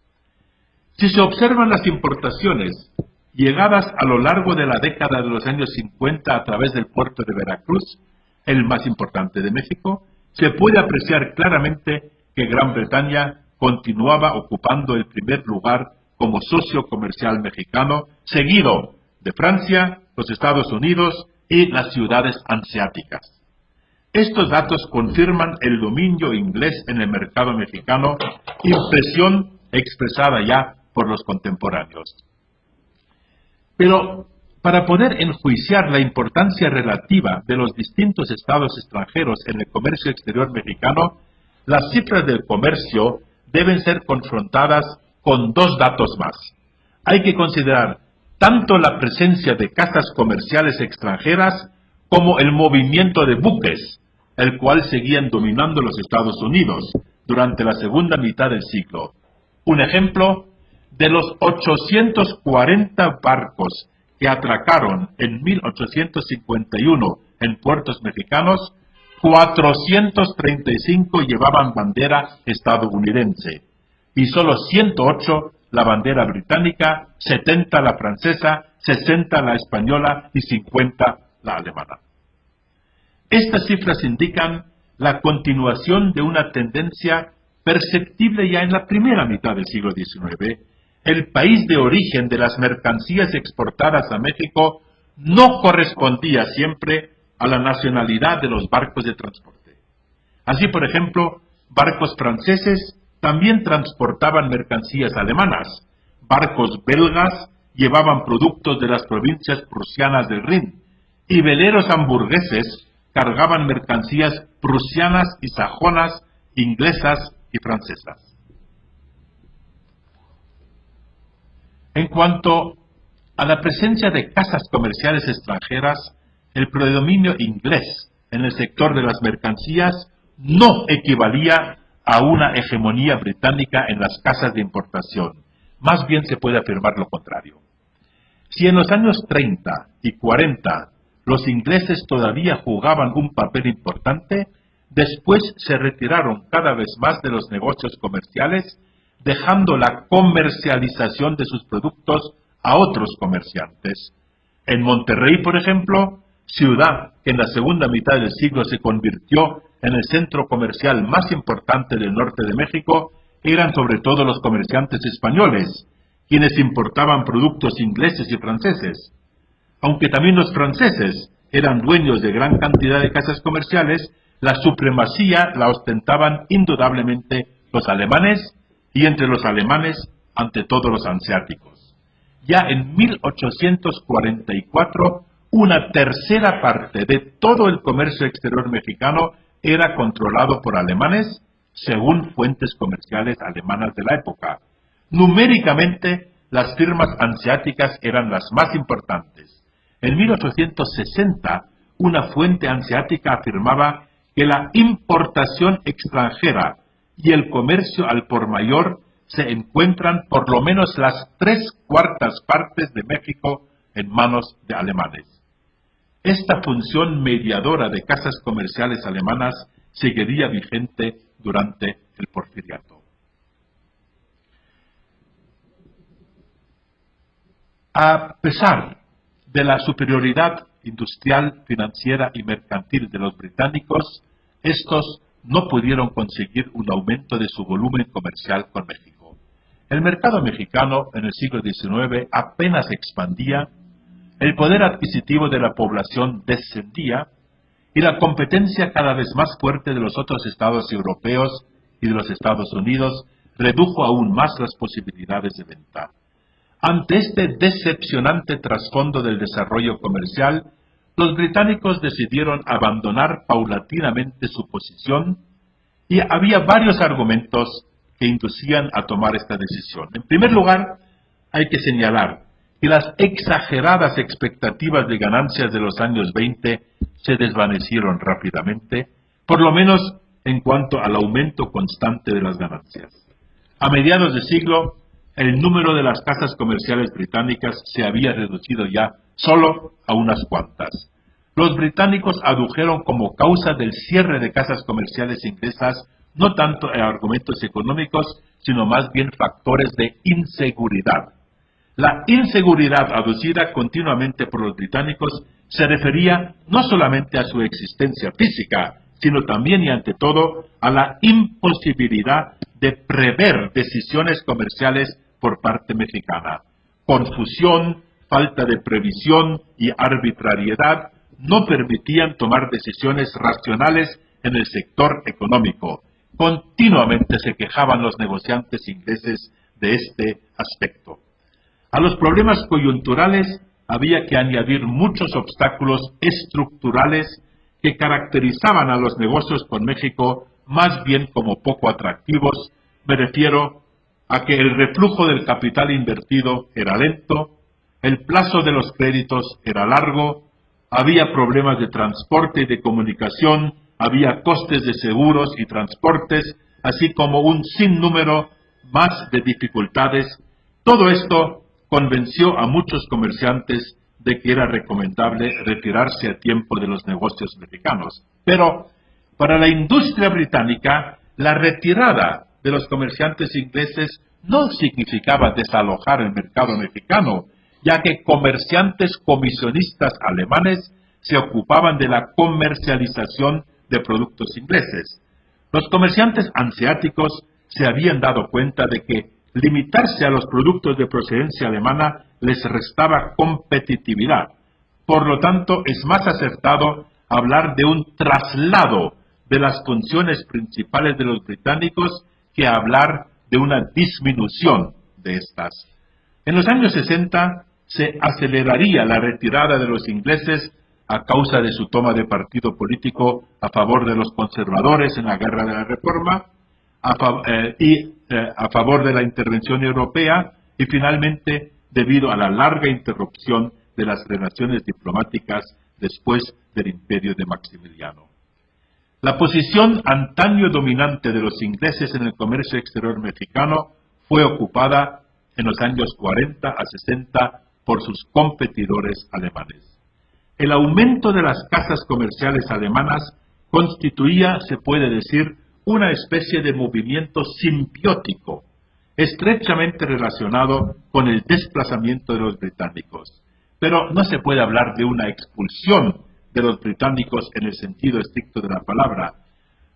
Si se observan las importaciones llegadas a lo largo de la década de los años 50 a través del puerto de Veracruz, el más importante de México, se puede apreciar claramente que Gran Bretaña continuaba ocupando el primer lugar como socio comercial mexicano, seguido de Francia, los Estados Unidos y las ciudades hanseáticas. Estos datos confirman el dominio inglés en el mercado mexicano, impresión expresada ya por los contemporáneos. Pero para poder enjuiciar la importancia relativa de los distintos estados extranjeros en el comercio exterior mexicano, las cifras del comercio deben ser confrontadas con dos datos más. Hay que considerar tanto la presencia de casas comerciales extranjeras como el movimiento de buques, el cual seguían dominando los Estados Unidos durante la segunda mitad del siglo. Un ejemplo, de los 840 barcos que atracaron en 1851 en puertos mexicanos, 435 llevaban bandera estadounidense y solo 108 la bandera británica, 70 la francesa, 60 la española y 50 la alemana. Estas cifras indican la continuación de una tendencia perceptible ya en la primera mitad del siglo XIX. El país de origen de las mercancías exportadas a México no correspondía siempre a la nacionalidad de los barcos de transporte. Así, por ejemplo, barcos franceses también transportaban mercancías alemanas, barcos belgas llevaban productos de las provincias prusianas del Rin, y veleros hamburgueses cargaban mercancías prusianas y sajonas, inglesas y francesas. En cuanto a la presencia de casas comerciales extranjeras, el predominio inglés en el sector de las mercancías no equivalía a una hegemonía británica en las casas de importación. Más bien se puede afirmar lo contrario. Si en los años 30 y 40 los ingleses todavía jugaban un papel importante, después se retiraron cada vez más de los negocios comerciales, dejando la comercialización de sus productos a otros comerciantes. En Monterrey, por ejemplo, ciudad que en la segunda mitad del siglo se convirtió en el centro comercial más importante del norte de México, eran sobre todo los comerciantes españoles, quienes importaban productos ingleses y franceses. Aunque también los franceses eran dueños de gran cantidad de casas comerciales, la supremacía la ostentaban indudablemente los alemanes, y entre los alemanes, ante todo los hanseáticos. Ya en 1844, una tercera parte de todo el comercio exterior mexicano era controlado por alemanes, según fuentes comerciales alemanas de la época. Numéricamente, las firmas hanseáticas eran las más importantes. En 1860, una fuente hanseática afirmaba que la importación extranjera y el comercio al por mayor se encuentran por lo menos las 3/4 partes de México en manos de alemanes. Esta función mediadora de casas comerciales alemanas seguiría vigente durante el Porfiriato. A pesar de la superioridad industrial, financiera y mercantil de los británicos, estos no pudieron conseguir un aumento de su volumen comercial con México. El mercado mexicano en el siglo XIX apenas se expandía, el poder adquisitivo de la población descendía y la competencia cada vez más fuerte de los otros estados europeos y de los Estados Unidos redujo aún más las posibilidades de venta. Ante este decepcionante trasfondo del desarrollo comercial, los británicos decidieron abandonar paulatinamente su posición y había varios argumentos que inducían a tomar esta decisión. En primer lugar, hay que señalar que las exageradas expectativas de ganancias de los años 20 se desvanecieron rápidamente, por lo menos en cuanto al aumento constante de las ganancias. A mediados de siglo, el número de las casas comerciales británicas se había reducido ya solo a unas cuantas. Los británicos adujeron como causa del cierre de casas comerciales inglesas no tanto argumentos económicos, sino más bien factores de inseguridad. La inseguridad aducida continuamente por los británicos se refería no solamente a su existencia física, sino también y ante todo a la imposibilidad de prever decisiones comerciales por parte mexicana. Confusión, falta de previsión y arbitrariedad no permitían tomar decisiones racionales en el sector económico. Continuamente se quejaban los negociantes ingleses de este aspecto. A los problemas coyunturales había que añadir muchos obstáculos estructurales que caracterizaban a los negocios con México más bien como poco atractivos. Me refiero a que el reflujo del capital invertido era lento, el plazo de los créditos era largo, había problemas de transporte y de comunicación, había costes de seguros y transportes, así como un sinnúmero más de dificultades. Todo esto convenció a muchos comerciantes de que era recomendable retirarse a tiempo de los negocios mexicanos. Pero para la industria británica, la retirada de los comerciantes ingleses no significaba desalojar el mercado mexicano, ya que comerciantes comisionistas alemanes se ocupaban de la comercialización de productos ingleses. Los comerciantes hanseáticos se habían dado cuenta de que limitarse a los productos de procedencia alemana les restaba competitividad. Por lo tanto, es más acertado hablar de un traslado de las funciones principales de los británicos que hablar de una disminución de estas. En los años 60 se aceleraría la retirada de los ingleses a causa de su toma de partido político a favor de los conservadores en la Guerra de la Reforma, a favor de la intervención europea y finalmente debido a la larga interrupción de las relaciones diplomáticas después del imperio de Maximiliano. La posición antaño dominante de los ingleses en el comercio exterior mexicano fue ocupada en los años 40 a 60 por sus competidores alemanes. El aumento de las casas comerciales alemanas constituía, se puede decir, una especie de movimiento simbiótico, estrechamente relacionado con el desplazamiento de los británicos. Pero no se puede hablar de una expulsión de los británicos en el sentido estricto de la palabra.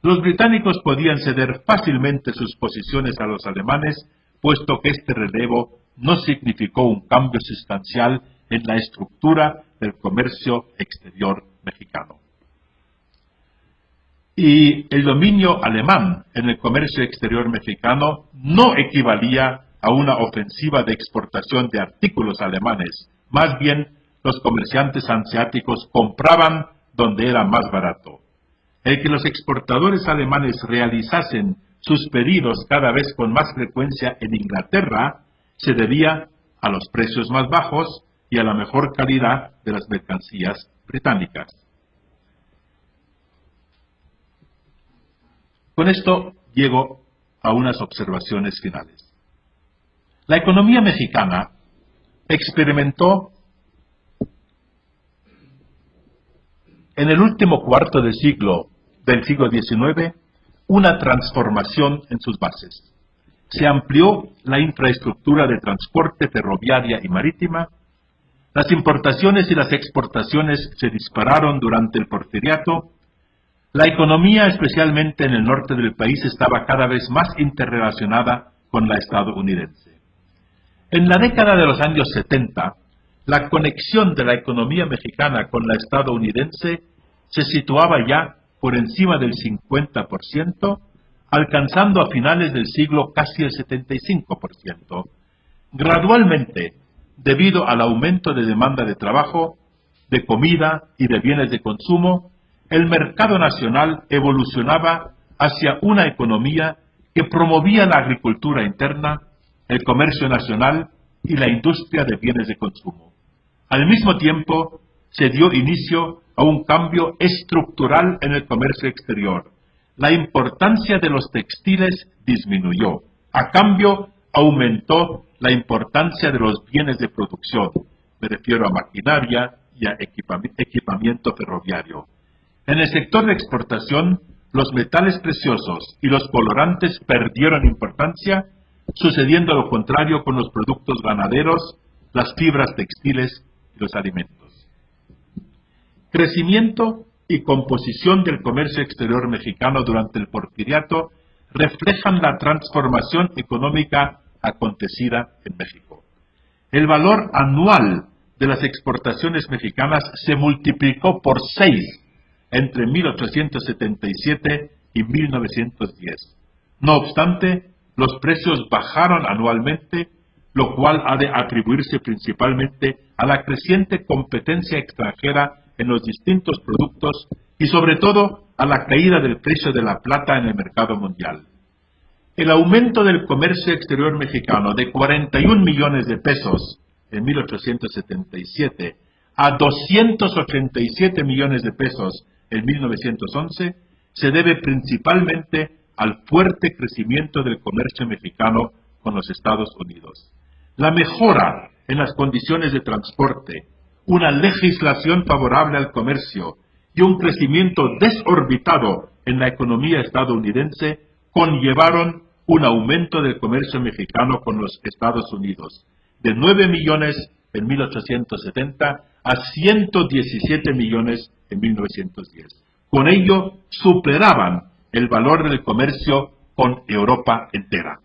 Los británicos podían ceder fácilmente sus posiciones a los alemanes, puesto que este relevo no significó un cambio sustancial en la estructura del comercio exterior mexicano. Y el dominio alemán en el comercio exterior mexicano no equivalía a una ofensiva de exportación de artículos alemanes. Más bien, los comerciantes hanseáticos compraban donde era más barato. El que los exportadores alemanes realizasen sus pedidos cada vez con más frecuencia en Inglaterra se debía a los precios más bajos y a la mejor calidad de las mercancías británicas. Con esto llego a unas observaciones finales. La economía mexicana experimentó en el último cuarto del siglo XIX una transformación en sus bases. Se amplió la infraestructura de transporte ferroviaria y marítima, las importaciones y las exportaciones se dispararon durante el Porfiriato, La economía, especialmente en el norte del país, estaba cada vez más interrelacionada con la estadounidense. En la década de los años 70, la conexión de la economía mexicana con la estadounidense se situaba ya por encima del 50%, alcanzando a finales del siglo casi el 75%. Gradualmente, debido al aumento de demanda de trabajo, de comida y de bienes de consumo, el mercado nacional evolucionaba hacia una economía que promovía la agricultura interna, el comercio nacional y la industria de bienes de consumo. Al mismo tiempo, se dio inicio a un cambio estructural en el comercio exterior. La importancia de los textiles disminuyó. A cambio, aumentó la importancia de los bienes de producción. Me refiero a maquinaria y a equipamiento ferroviario. En el sector de exportación, los metales preciosos y los colorantes perdieron importancia, sucediendo lo contrario con los productos ganaderos, las fibras textiles y los alimentos. Crecimiento y composición del comercio exterior mexicano durante el Porfiriato reflejan la transformación económica acontecida en México. El valor anual de las exportaciones mexicanas se multiplicó por 6 entre 1877 y 1910. No obstante, los precios bajaron anualmente, lo cual ha de atribuirse principalmente a la creciente competencia extranjera en los distintos productos y sobre todo a la caída del precio de la plata en el mercado mundial. El aumento del comercio exterior mexicano de 41 millones de pesos en 1877 a 287 millones de pesos en 1911 se debe principalmente al fuerte crecimiento del comercio mexicano con los Estados Unidos. La mejora en las condiciones de transporte, una legislación favorable al comercio y un crecimiento desorbitado en la economía estadounidense conllevaron un aumento del comercio mexicano con los Estados Unidos, de 9 millones en 1870 a 117 millones en 1910. Con ello, superaban el valor del comercio con Europa entera.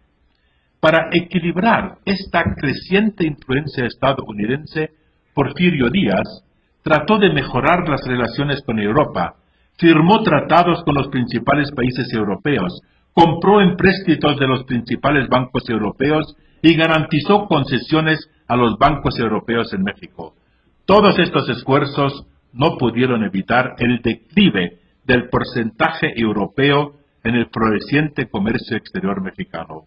Para equilibrar esta creciente influencia estadounidense, Porfirio Díaz trató de mejorar las relaciones con Europa, firmó tratados con los principales países europeos, compró empréstitos de los principales bancos europeos y garantizó concesiones a los bancos europeos en México. Todos estos esfuerzos no pudieron evitar el declive del porcentaje europeo en el floreciente comercio exterior mexicano.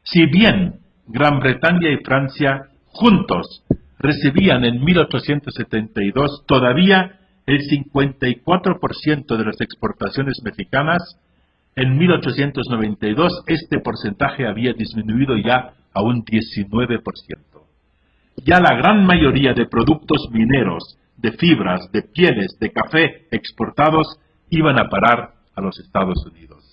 Si bien Gran Bretaña y Francia juntos recibían en 1872 todavía el 54% de las exportaciones mexicanas, en 1892 este porcentaje había disminuido ya a un 19%. Ya la gran mayoría de productos mineros, de fibras, de pieles, de café exportados iban a parar a los Estados Unidos.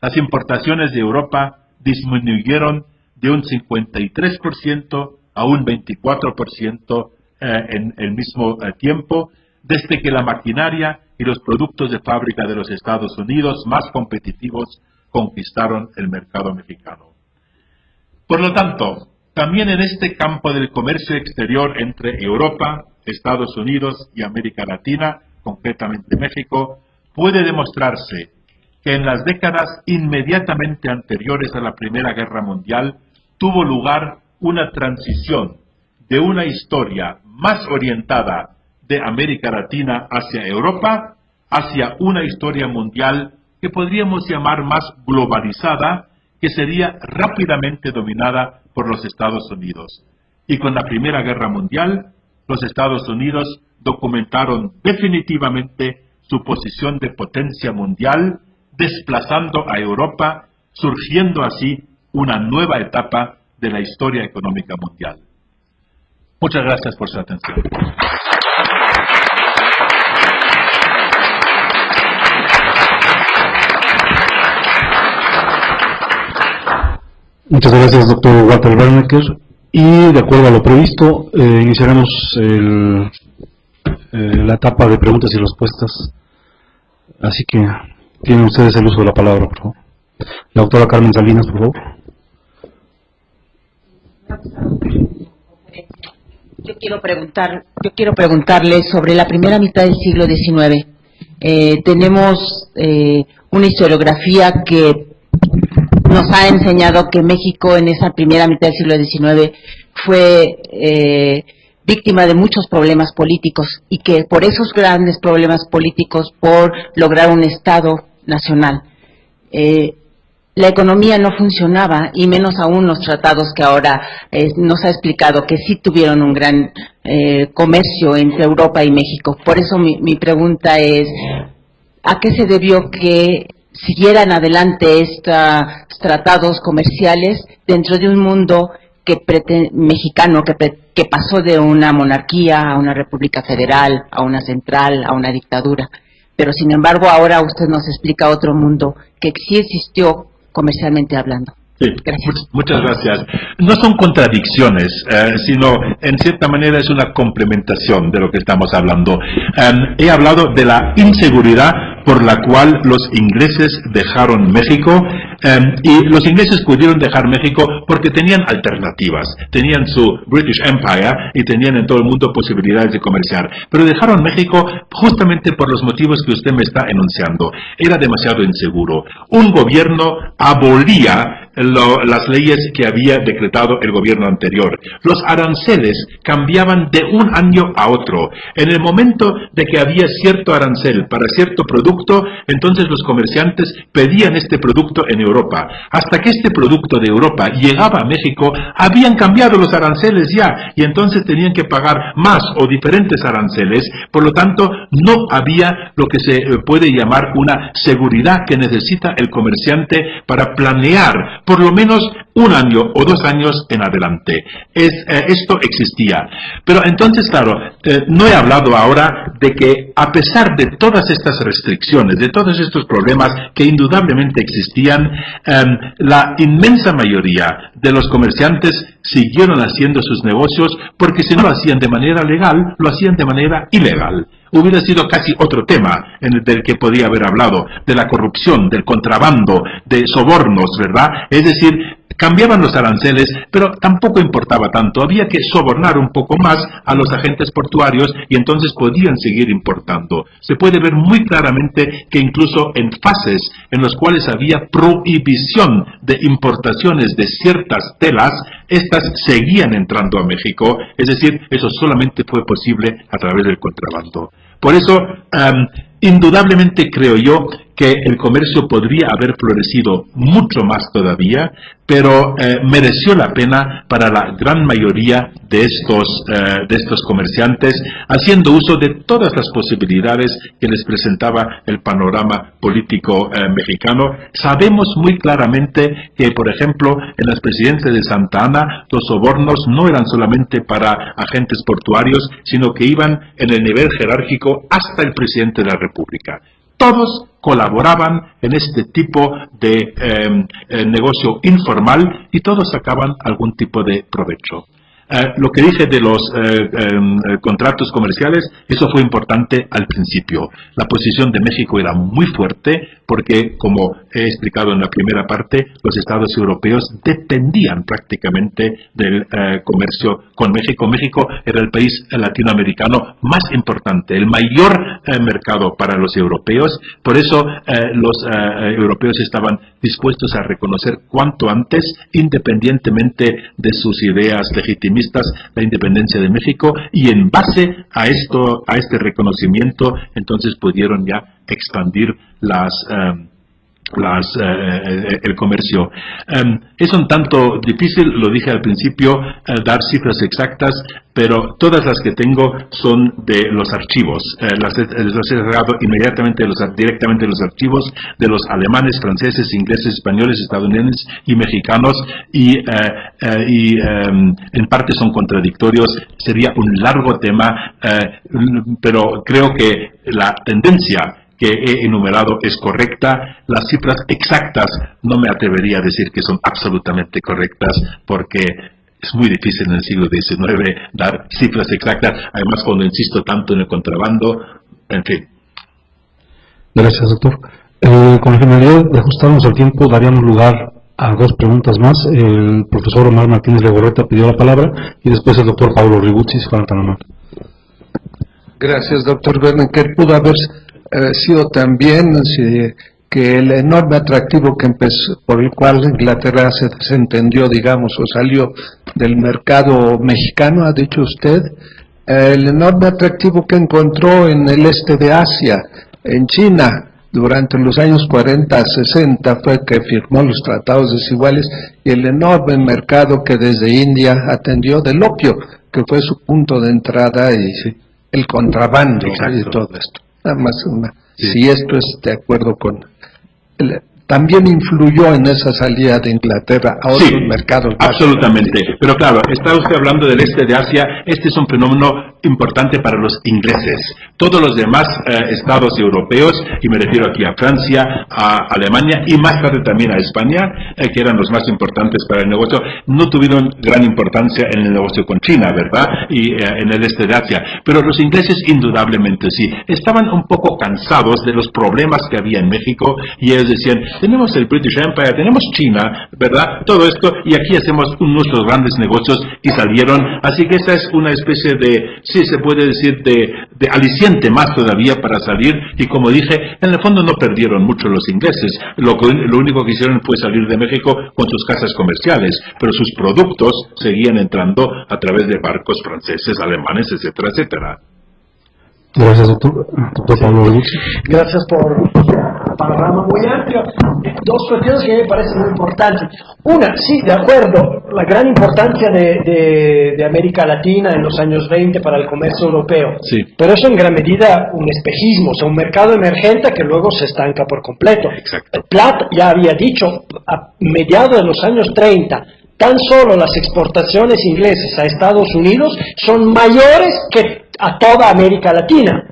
Las importaciones de Europa disminuyeron de un 53% a un 24% en el mismo tiempo, desde que la maquinaria y los productos de fábrica de los Estados Unidos más competitivos conquistaron el mercado mexicano. Por lo tanto, también en este campo del comercio exterior entre Europa, Estados Unidos y América Latina, concretamente México, puede demostrarse que en las décadas inmediatamente anteriores a la Primera Guerra Mundial tuvo lugar una transición de una historia más orientada de América Latina hacia Europa, hacia una historia mundial que podríamos llamar más globalizada, que sería rápidamente dominada por los Estados Unidos. Y con la Primera Guerra Mundial, los Estados Unidos documentaron definitivamente su posición de potencia mundial, desplazando a Europa, surgiendo así una nueva etapa de la historia económica mundial. Muchas gracias por su atención. Muchas gracias, doctor Walter Bernecker. Y de acuerdo a lo previsto, iniciaremos la etapa de preguntas y respuestas. Así que Tienen ustedes el uso de la palabra, por favor. La doctora Carmen Salinas, por favor. Yo quiero preguntarle sobre la primera mitad del siglo XIX. Tenemos una historiografía que nos ha enseñado que México en esa primera mitad del siglo XIX fue víctima de muchos problemas políticos y que por esos grandes problemas políticos, por lograr un Estado nacional, la economía no funcionaba, y menos aún los tratados que ahora nos ha explicado que sí tuvieron un gran comercio entre Europa y México. Por eso mi pregunta es, ¿a qué se debió que siguieran adelante estos tratados comerciales dentro de un mundo mexicano que pasó de una monarquía a una república federal, a una central, a una dictadura? Pero sin embargo ahora usted nos explica otro mundo que sí existió comercialmente hablando. Sí, muchas gracias. No son contradicciones, sino en cierta manera es una complementación de lo que estamos hablando. He hablado de la inseguridad por la cual los ingleses dejaron México, y los ingleses pudieron dejar México porque tenían alternativas, tenían su British Empire y tenían en todo el mundo posibilidades de comerciar, pero dejaron México justamente por los motivos que usted me está enunciando. Era demasiado inseguro. Un gobierno abolía las leyes que había decretado el gobierno anterior. Los aranceles cambiaban de un año a otro. En el momento de que había cierto arancel para cierto producto, entonces los comerciantes pedían este producto en Europa. Hasta que este producto de Europa llegaba a México, habían cambiado los aranceles ya, y entonces tenían que pagar más o diferentes aranceles. Por lo tanto, no había lo que se puede llamar una seguridad que necesita el comerciante para planear por lo menos un año o 2 años en adelante. Esto existía. Pero entonces, claro, no he hablado ahora de que a pesar de todas estas restricciones, de todos estos problemas que indudablemente existían, la inmensa mayoría de los comerciantes siguieron haciendo sus negocios, porque si no lo hacían de manera legal, lo hacían de manera ilegal. Hubiera sido casi otro tema del que podía haber hablado, de la corrupción, del contrabando, de sobornos, ¿verdad? Es decir, cambiaban los aranceles, pero tampoco importaba tanto. Había que sobornar un poco más a los agentes portuarios y entonces podían seguir importando. Se puede ver muy claramente que incluso en fases en las cuales había prohibición de importaciones de ciertas telas, estas seguían entrando a México. Es decir, eso solamente fue posible a través del contrabando. Por eso, indudablemente creo yo que el comercio podría haber florecido mucho más todavía, pero mereció la pena para la gran mayoría de estos comerciantes, haciendo uso de todas las posibilidades que les presentaba el panorama político mexicano. Sabemos muy claramente que, por ejemplo, en las presidencias de Santa Anna, los sobornos no eran solamente para agentes portuarios, sino que iban en el nivel jerárquico hasta el presidente de la República. Todos colaboraban en este tipo de negocio informal y todos sacaban algún tipo de provecho. Lo que dije de los contratos comerciales, eso fue importante al principio. La posición de México era muy fuerte porque, como he explicado en la primera parte, los estados europeos dependían prácticamente del comercio con México. México era el país latinoamericano más importante, el mayor mercado para los europeos. Por eso los europeos estaban dispuestos a reconocer cuanto antes, independientemente de sus ideas legitimistas, la independencia de México, y en base a este reconocimiento, entonces pudieron ya expandir el comercio. Es un tanto difícil, lo dije al principio, dar cifras exactas, pero todas las que tengo son de los archivos. Las he sacado inmediatamente directamente de los archivos de los alemanes, franceses, ingleses, españoles, estadounidenses y mexicanos, y en parte son contradictorios. Sería un largo tema, pero creo que la tendencia que he enumerado es correcta. Las cifras exactas no me atrevería a decir que son absolutamente correctas, porque es muy difícil en el siglo XIX dar cifras exactas, además cuando insisto tanto en el contrabando, en fin. Gracias, doctor. Con la finalidad de ajustarnos al tiempo, daríamos lugar a 2 preguntas más. El profesor Omar Martínez Legorreta pidió la palabra y después el doctor Pablo Ribuzzi, si fuera tan amable. Gracias, doctor Bernecker. Pudo haber sido también que el enorme atractivo que empezó, por el cual Inglaterra se desentendió, digamos, o salió del mercado mexicano, ha dicho usted, el enorme atractivo que encontró en el este de Asia, en China, durante los años 40-60 fue que firmó los tratados desiguales, y el enorme mercado que desde India atendió del opio, que fue su punto de entrada, y el contrabando. Exacto. Y todo esto. Nada más si esto es de acuerdo con... también influyó en esa salida de Inglaterra a otros mercados. Absolutamente. Pero claro, está usted hablando del este de Asia. Este es un fenómeno importante para los ingleses. Todos los demás estados europeos, y me refiero aquí a Francia, a Alemania y más tarde también a España, que eran los más importantes para el negocio, no tuvieron gran importancia en el negocio con China, ¿verdad? Y en el este de Asia. Pero los ingleses indudablemente sí. Estaban un poco cansados de los problemas que había en México, y ellos decían, tenemos el British Empire, tenemos China, ¿verdad? Todo esto, y aquí hacemos nuestros grandes negocios, y salieron. Así que esta es una especie de, sí se puede decir, de aliciente más todavía para salir, y como dije, en el fondo no perdieron mucho los ingleses. Lo único que hicieron fue salir de México con sus casas comerciales, pero sus productos seguían entrando a través de barcos franceses, alemanes, etcétera, etcétera. Gracias, doctor. Doctor Pablo Ribuzzi. Gracias por panorama muy amplio. 2 cuestiones que me parecen muy importantes. Una, sí, de acuerdo, la gran importancia de América Latina en los años 20 para el comercio europeo. Sí. Pero eso en gran medida un espejismo, o sea, un mercado emergente que luego se estanca por completo. Exacto. Platt ya había dicho, a mediados de los años 30, tan solo las exportaciones inglesas a Estados Unidos son mayores que a toda América Latina.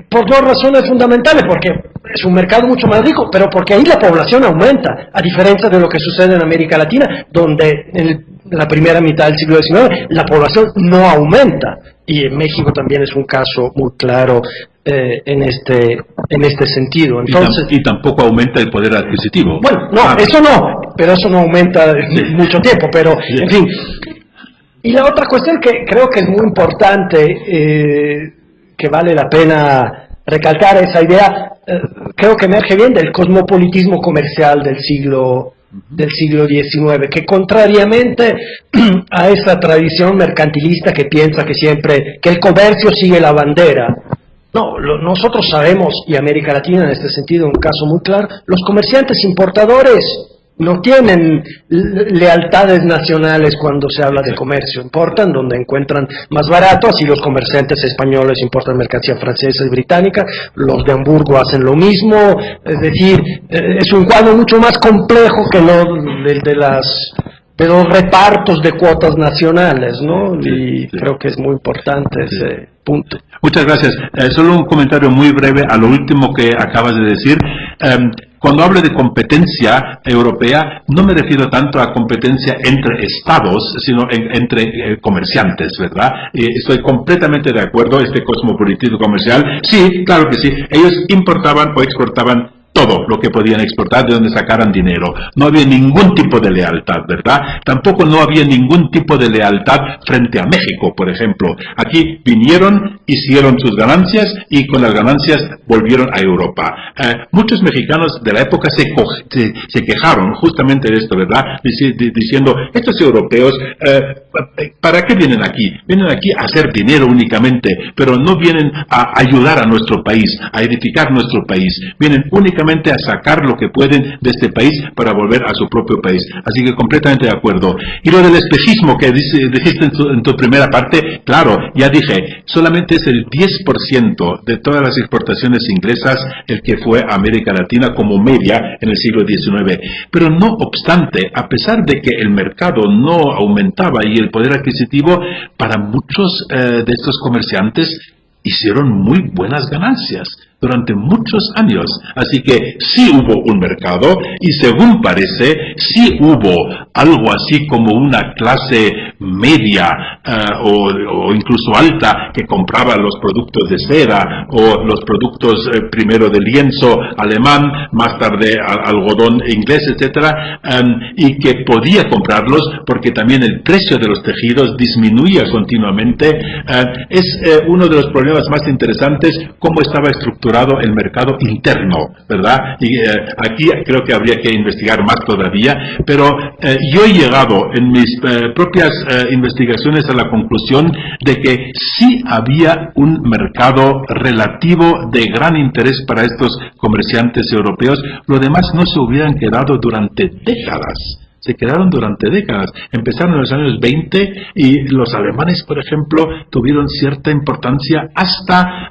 Por 2 razones fundamentales, porque es un mercado mucho más rico, pero porque ahí la población aumenta, a diferencia de lo que sucede en América Latina, donde en la primera mitad del siglo XIX la población no aumenta, y en México también es un caso muy claro en este sentido. Entonces, y tampoco aumenta el poder adquisitivo. Bueno, no, eso no, pero eso no aumenta mucho tiempo, pero en fin. Y la otra cuestión que creo que es muy importante, que vale la pena recalcar esa idea, creo que emerge bien del cosmopolitismo comercial del siglo XIX, que contrariamente a esa tradición mercantilista que piensa que el comercio sigue la bandera. No, nosotros sabemos, y América Latina en este sentido un caso muy claro, los comerciantes importadores no tienen lealtades nacionales cuando se habla de comercio. Importan donde encuentran más barato, así los comerciantes españoles importan mercancía francesa y británica, los de Hamburgo hacen lo mismo, es decir, es un cuadro mucho más complejo que de los repartos de cuotas nacionales, ¿no? Y creo que es muy importante ese punto. Muchas gracias. Solo un comentario muy breve a lo último que acabas de decir. Cuando hablo de competencia europea, no me refiero tanto a competencia entre estados, sino entre comerciantes, ¿verdad? Estoy completamente de acuerdo, este cosmopolitismo comercial. Sí, claro que sí. Ellos importaban o exportaban todo lo que podían exportar, de donde sacaran dinero. No había ningún tipo de lealtad, ¿verdad? Tampoco no había ningún tipo de lealtad frente a México, por ejemplo. Aquí vinieron, hicieron sus ganancias y con las ganancias volvieron a Europa. Muchos mexicanos de la época se quejaron justamente de esto, ¿verdad? Diciendo, estos europeos, ¿para qué vienen aquí? Vienen aquí a hacer dinero únicamente, pero no vienen a ayudar a nuestro país, a edificar nuestro país. Vienen únicamente a sacar lo que pueden de este país para volver a su propio país. Así que completamente de acuerdo. Y lo del espejismo que dijiste en tu primera parte, claro, ya dije, solamente es el 10% de todas las exportaciones inglesas el que fue a América Latina como media en el siglo XIX. Pero no obstante, a pesar de que el mercado no aumentaba y el poder adquisitivo, para muchos de estos comerciantes hicieron muy buenas ganancias durante muchos años. Así que sí hubo un mercado y según parece, sí hubo algo así como una clase media o incluso alta que compraba los productos de seda o los productos primero de lienzo alemán, más tarde algodón inglés, etcétera, y que podía comprarlos porque también el precio de los tejidos disminuía continuamente. Es uno de los problemas más interesantes cómo estaba estructurado el mercado interno, ¿verdad? Y aquí creo que habría que investigar más todavía, pero yo he llegado en mis propias investigaciones a la conclusión de que sí había un mercado relativo de gran interés para estos comerciantes europeos. Lo demás no se hubieran quedado durante décadas. Se quedaron durante décadas. Empezaron en los años 20 y los alemanes, por ejemplo, tuvieron cierta importancia hasta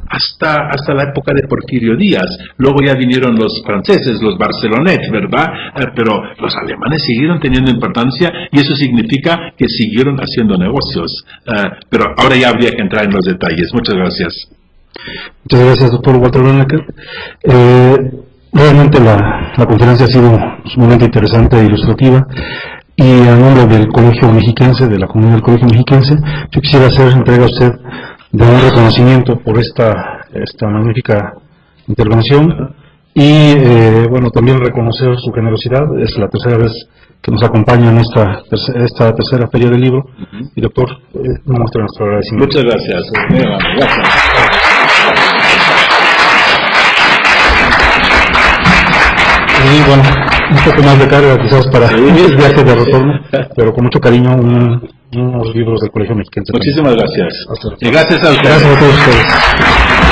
la época de Porfirio Díaz. Luego ya vinieron los franceses, los Barcelonets, ¿verdad? Pero los alemanes siguieron teniendo importancia y eso significa que siguieron haciendo negocios. Pero ahora ya habría que entrar en los detalles. Muchas gracias. Muchas gracias, doctor Walter Bernecker. Realmente la conferencia ha sido sumamente interesante e ilustrativa, y a nombre del Colegio Mexiquense, de la comunidad del Colegio Mexiquense, yo quisiera hacer entrega a usted de un reconocimiento por esta magnífica intervención y bueno, también reconocer su generosidad. Es la tercera vez que nos acompaña en esta tercera feria del libro, y doctor, nos muestra nuestro agradecimiento. Muchas gracias. Gracias. Y bueno, un poco más de carga quizás para el viaje de retorno, pero con mucho cariño unos libros del Colegio Mexiquense. Muchísimas gracias. Hasta luego. Y gracias a ustedes. Gracias a todos ustedes.